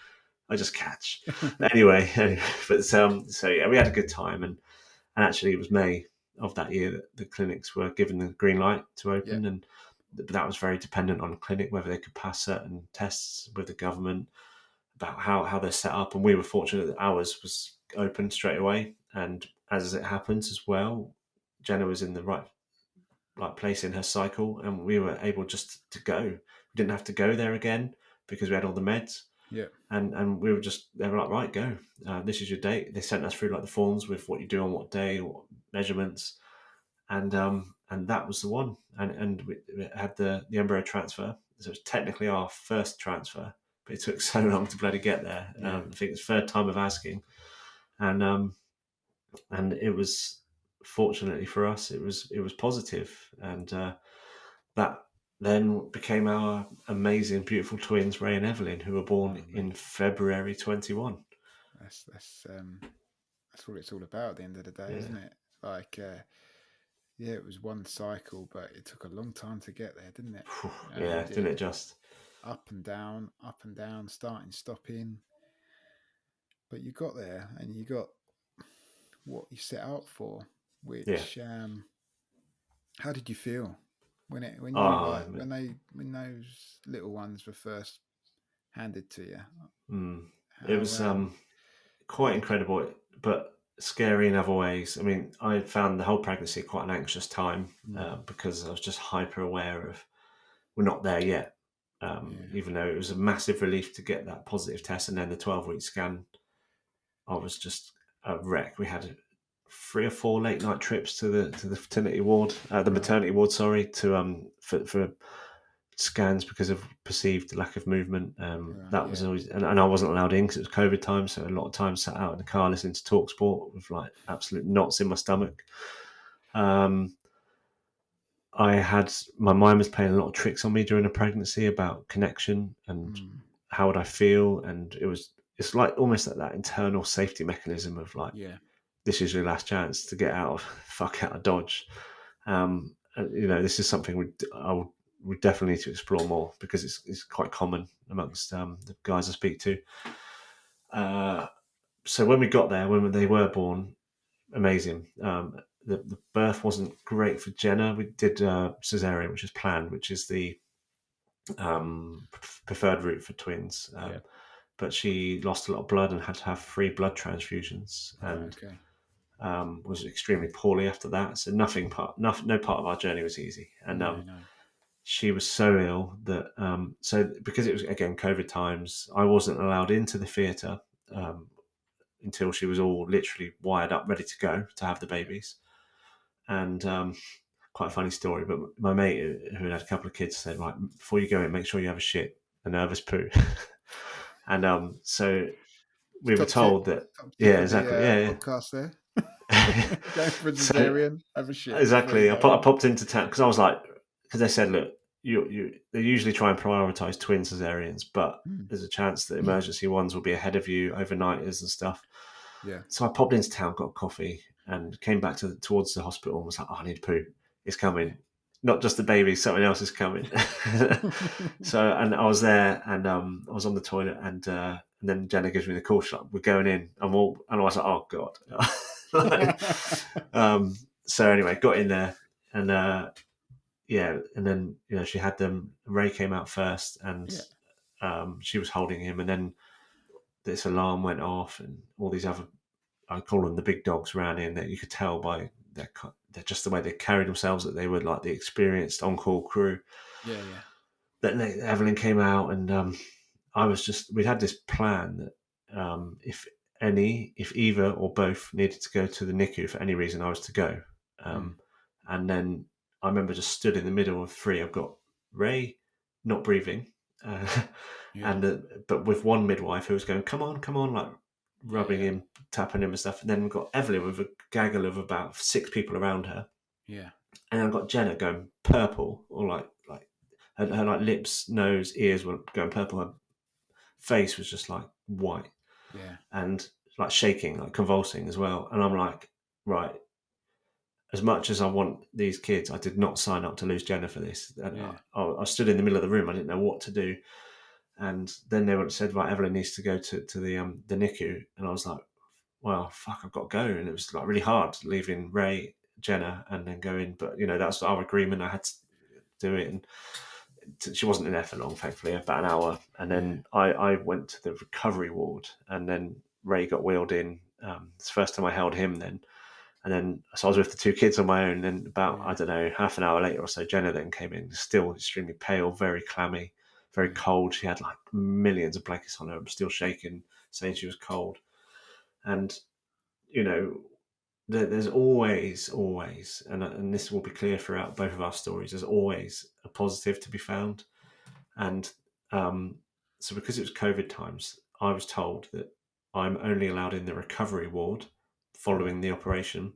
S2: I just catch. Anyway, but so yeah, we had a good time, and actually it was May of that year that the clinics were given the green light to
S1: Yeah.
S2: open, and that was very dependent on the clinic whether they could pass certain tests with the government about how they're set up. And we were fortunate that ours was open straight away, and as it happens as well, Jenna was in the right place in her cycle, and we were able just to go. We didn't have to go there again because we had all the meds.
S1: Yeah.
S2: And we were just, they were like, right, go. This is your date. They sent us through like the forms with what you do on what day, what measurements, and that was the one. And we had the embryo transfer. So it was technically our first transfer, but it took so long to bloody get there.
S1: Yeah.
S2: I think it's third time of asking, and it was, fortunately for us, it was positive, and that then became our amazing, beautiful twins, Ray and Evelyn, who were born
S1: Oh,
S2: in
S1: mate.
S2: February 21.
S1: That's what it's all about at the end of the day,
S2: Yeah.
S1: isn't it? Like, yeah, it was one cycle, but it took a long time to get there, didn't it?
S2: Yeah,
S1: And
S2: didn't it just?
S1: up and down, starting, stopping. But you got there, and you got what you set out for.
S2: Yeah.
S1: Which, how did you feel when you
S2: Oh,
S1: like when those little ones were first handed to you?
S2: it
S1: How
S2: was
S1: how
S2: quite
S1: did you?
S2: incredible, but scary in other ways. I mean, I found the whole pregnancy quite an anxious time
S1: Mm,
S2: because I was just hyper aware of we're not there yet.
S1: yeah,
S2: Even though it was a massive relief to get that positive test, and then the 12-week scan, I was just a wreck. We had 3 or 4 late night trips to the fertility ward, the
S1: right,
S2: maternity ward, sorry, to for scans because of perceived lack of movement.
S1: right,
S2: That was
S1: yeah,
S2: always, and I wasn't allowed in because it was COVID time, so a lot of times sat out in the car listening to talk sport with like absolute knots in my stomach. Um, I had, my mind was playing a lot of tricks on me during the pregnancy about connection and
S1: mm,
S2: how would I feel, and it's like almost like that internal safety mechanism of like,
S1: yeah,
S2: this is your last chance to get out of fuck out of Dodge. This is something we definitely need to explore more because it's quite common amongst the guys I speak to. So when we got there, when they were born, amazing. The birth wasn't great for Jenna. We did cesarean, which is planned, which is the preferred route for twins.
S1: yeah,
S2: But she lost a lot of blood and had to have 3 blood transfusions,
S1: right,
S2: and
S1: okay,
S2: was extremely poorly after that. So no part of our journey was easy, and
S1: no, no,
S2: she was so ill that so because it was again COVID times, I wasn't allowed into the theatre until she was all literally wired up, ready to go to have the babies. And quite a funny story, but my mate who had a couple of kids said, right, before you go in, make sure you have a nervous poo. And so we were
S1: top tip,
S2: told that,
S1: top tip
S2: yeah,
S1: of
S2: exactly,
S1: the
S2: yeah,
S1: podcast there.
S2: yeah.
S1: Going for a
S2: So
S1: cesarean, have a shit before you
S2: exactly,
S1: go
S2: I
S1: in.
S2: popped into town because I was like, because they said, look, they usually try and prioritize twin cesareans, but
S1: Mm.
S2: there's a chance that emergency ones will be ahead of you, overnighters and stuff.
S1: Yeah,
S2: So I popped into town, got a coffee, and came back towards the hospital and was like, oh, I need to poo. It's
S1: yeah.
S2: coming. Not just the baby, something else is coming. So, and I was there, and I was on the toilet, and then Jenna gives me the call. She's like, we're going in. And I was like, oh God. Like, so anyway, got in there, and yeah, and then she had them. Ray came out first, and
S1: Yeah,
S2: she was holding him, and then this alarm went off, and all these other, I call them the big dogs, ran in. That you could tell by their just the way they carried themselves that they were like the experienced on-call crew.
S1: yeah, yeah.
S2: Then Evelyn came out, and we'd had this plan that if either or both needed to go to the NICU for any reason, I was to go.
S1: Mm.
S2: And then I remember just stood in the middle of 3. I've got Ray not breathing, uh, And but with one midwife who was going, come on, like rubbing
S1: yeah,
S2: him, tapping him and stuff. And then we've got Evelyn with a gaggle of about 6 people around her.
S1: yeah,
S2: And I've got Jenna going purple, or like her like lips, nose, ears were going purple. Her face was just like white
S1: yeah,
S2: and like shaking, like convulsing as well. And I'm like, right, as much as I want these kids, I did not sign up to lose Jenna for this. And
S1: yeah,
S2: I stood in the middle of the room. I didn't know what to do. And then they said, right, Evelyn needs to go to the NICU. And I was like, well, fuck, I've got to go. And it was like really hard leaving Ray, Jenna, and then going. But, that's our agreement. I had to do it. And she wasn't in there for long, thankfully, about an hour. And
S1: yeah,
S2: then I went to the recovery ward, and then Ray got wheeled in. It's the first time I held him then. And then, so I was with the 2 kids on my own. And about, I
S1: yeah,
S2: don't know, half an hour later or so, Jenna then came in, still extremely pale, very clammy, very
S1: yeah,
S2: cold. She had like millions of blankets on her, still shaking, saying she was cold. And, you know, there's always, and this will be clear throughout both of our stories, there's always a positive to be found. And so because it was COVID times, I was told that I'm only allowed in the recovery ward
S1: right,
S2: following the operation.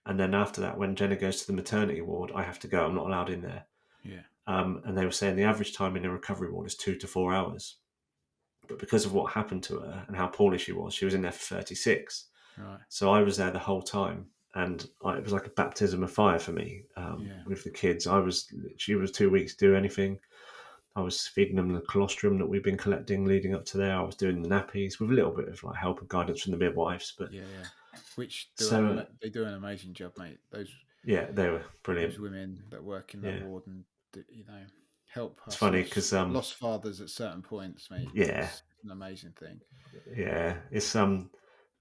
S2: And then after that, when Jenna goes to the maternity ward, I have to go. I'm not allowed in there.
S1: yeah,
S2: And they were saying the average time in a recovery ward is 2 to 4 hours. But because of what happened to her and how poorly she was in there for 36.
S1: right,
S2: So I was there the whole time. And it was like a baptism of fire for me
S1: yeah,
S2: with the kids. She was 2 weeks to do anything. I was feeding them the colostrum that we've been collecting leading up to there. I was doing the nappies with a little bit of like help and guidance from the midwives. But
S1: yeah, yeah. Which
S2: so
S1: they do an amazing job, mate.
S2: yeah, they were
S1: Those
S2: brilliant.
S1: women that work in that
S2: Yeah,
S1: ward and help
S2: it's
S1: us
S2: funny because
S1: lost fathers at certain points, mate.
S2: yeah,
S1: It's an amazing thing.
S2: yeah, it's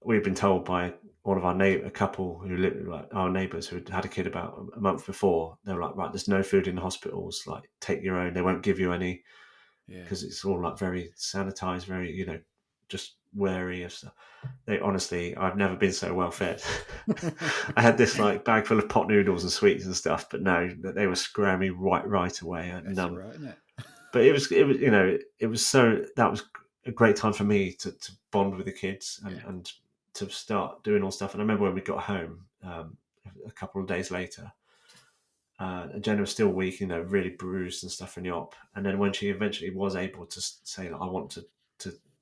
S2: we've been told by one of our a couple who lived, like our neighbours who had a kid about a month before. They were like, right, there's no food in the hospitals. Like, take your own. They won't give you any
S1: Yeah,
S2: because it's all like very sanitized, very just wary of stuff. They honestly, I've never been so well fed. I had this like bag full of pot noodles and sweets and stuff, but no, they were squaring me right away. And
S1: that's all right, isn't it?
S2: but it was so that was a great time for me to bond with the kids
S1: Yeah,
S2: and to start doing all stuff. And I remember when we got home a couple of days later, Jenna was still weak, really bruised and stuff in the op. And then when she eventually was able to say, like, I want to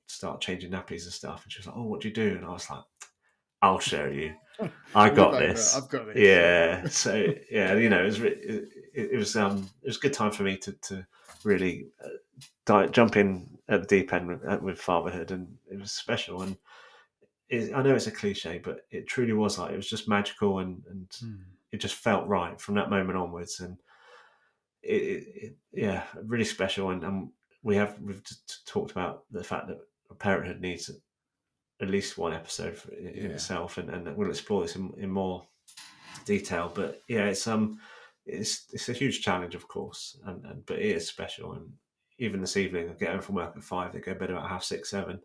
S2: start changing nappies and stuff, and she was like, "Oh, what do you do?" And I was like, "I'll show you. I
S1: move
S2: got
S1: over.
S2: this."
S1: I've got this.
S2: Yeah. So yeah, it was a good time for me to really jump in at the deep end with fatherhood, and it was special. And I know it's a cliche, but it truly was like it was just magical, and
S1: Hmm.
S2: it just felt right from that moment onwards. And yeah, really special. And we've talked about the fact that parenthood needs at least one episode in
S1: Yeah,
S2: itself, and we'll explore this in more detail. But yeah, it's a huge challenge, of course, and but it is special. And even this evening, I get home from work at 5. They go to bed about 6:30, 7,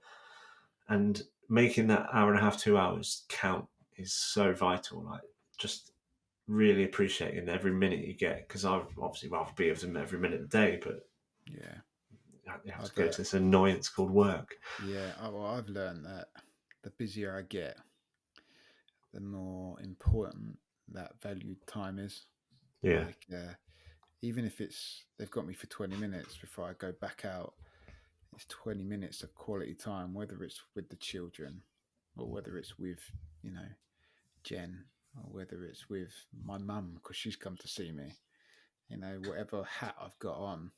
S2: and making that hour and a half, 2 hours count is so vital. Like, just really appreciating every minute you get, because I would obviously rather be with them every minute of the day, but
S1: yeah.
S2: you have to
S1: I've
S2: go to this annoyance called work.
S1: Yeah. Well, I've learned that the busier I get, the more important that valued time is.
S2: Yeah,
S1: Like, even if they've got me for 20 minutes before I go back out, it's 20 minutes of quality time, whether it's with the children or whether it's with, you know, Jen, or whether it's with my mum because she's come to see me. Whatever hat I've got on,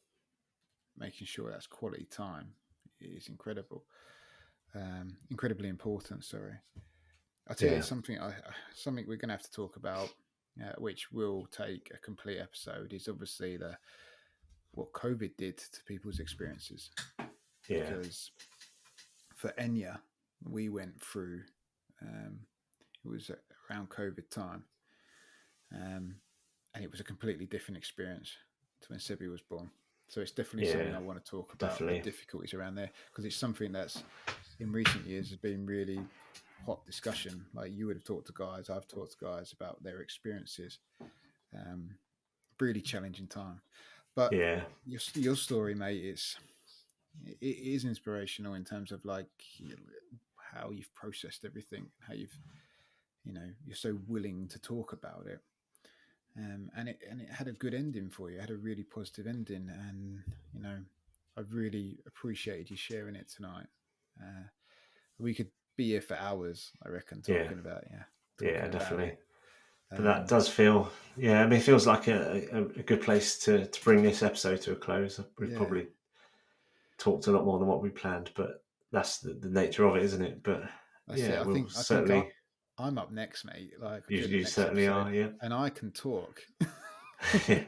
S1: making sure that's quality time is incredible, incredibly important. Sorry, I tell you,
S2: yeah,
S1: it's something we're going to have to talk about, which will take a complete episode. Is obviously the what COVID did to people's experiences,
S2: yeah,
S1: because for Enya, we went through. Um, it was around COVID time, um, and it was a completely different experience to when Sebi was born. So it's definitely something
S2: yeah,
S1: I want to talk about, the
S2: definitely.
S1: difficulties around there, because it's something that's in recent years has been really hot discussion. Like, you would have talked to guys, I've talked to guys about their experiences. Really challenging time. But
S2: Yeah,
S1: your story, mate, it is inspirational in terms of like how you've processed everything, how you're so willing to talk about it. And it had a good ending for you. It had a really positive ending, and I've really appreciated you sharing it tonight. We could be here for hours, I reckon,
S2: Yeah,
S1: talking about
S2: yeah,
S1: about
S2: definitely.
S1: it.
S2: But that does feel, I mean, it feels like a good place to bring this episode to a close. We've
S1: Yeah,
S2: probably talked a lot more than what we planned, but that's the nature of it, isn't it? But
S1: that's it.
S2: yeah,
S1: I
S2: we'll
S1: think
S2: certainly.
S1: I'm up next, mate. Like during the
S2: You
S1: next
S2: certainly
S1: episode,
S2: are, yeah.
S1: and I can talk.
S2: Yeah,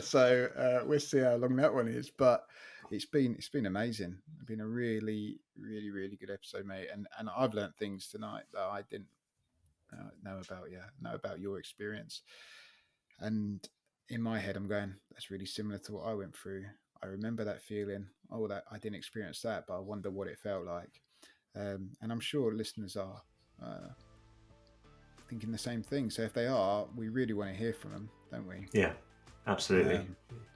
S1: So we'll see how long that one is. But it's been amazing. It's been a really, really, really good episode, mate. And I've learned things tonight that I didn't know about your experience. And in my head, I'm going, that's really similar to what I went through. I remember that feeling. Oh, that I didn't experience that, but I wonder what it felt like. And I'm sure listeners are thinking the same thing. So if they are, we really want to hear from them, don't we?
S2: yeah, absolutely.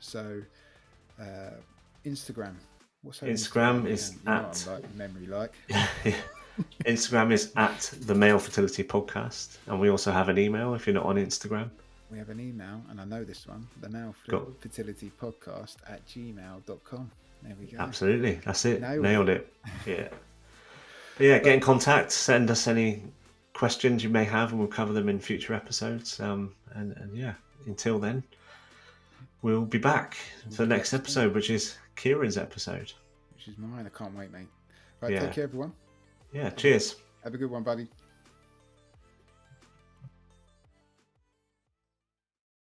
S1: So Instagram. What's our
S2: Instagram
S1: Instagram
S2: is
S1: account? You know what I'm like, memory like.
S2: Instagram is at the Male Fertility Podcast, and we also have an email if you're not on Instagram.
S1: We have an email, and I know this one, the Male Fertility Podcast at gmail.com. There we go.
S2: Absolutely, that's it.
S1: Nailed
S2: it. Yeah. But yeah, get in contact. Send us any questions you may have, and we'll cover them in future episodes. And yeah, until then, we'll be back for the next episode, which is Kieran's episode.
S1: Which is mine. I can't wait, mate. Right, take care, everyone.
S2: Yeah, cheers.
S1: Have a good one, buddy.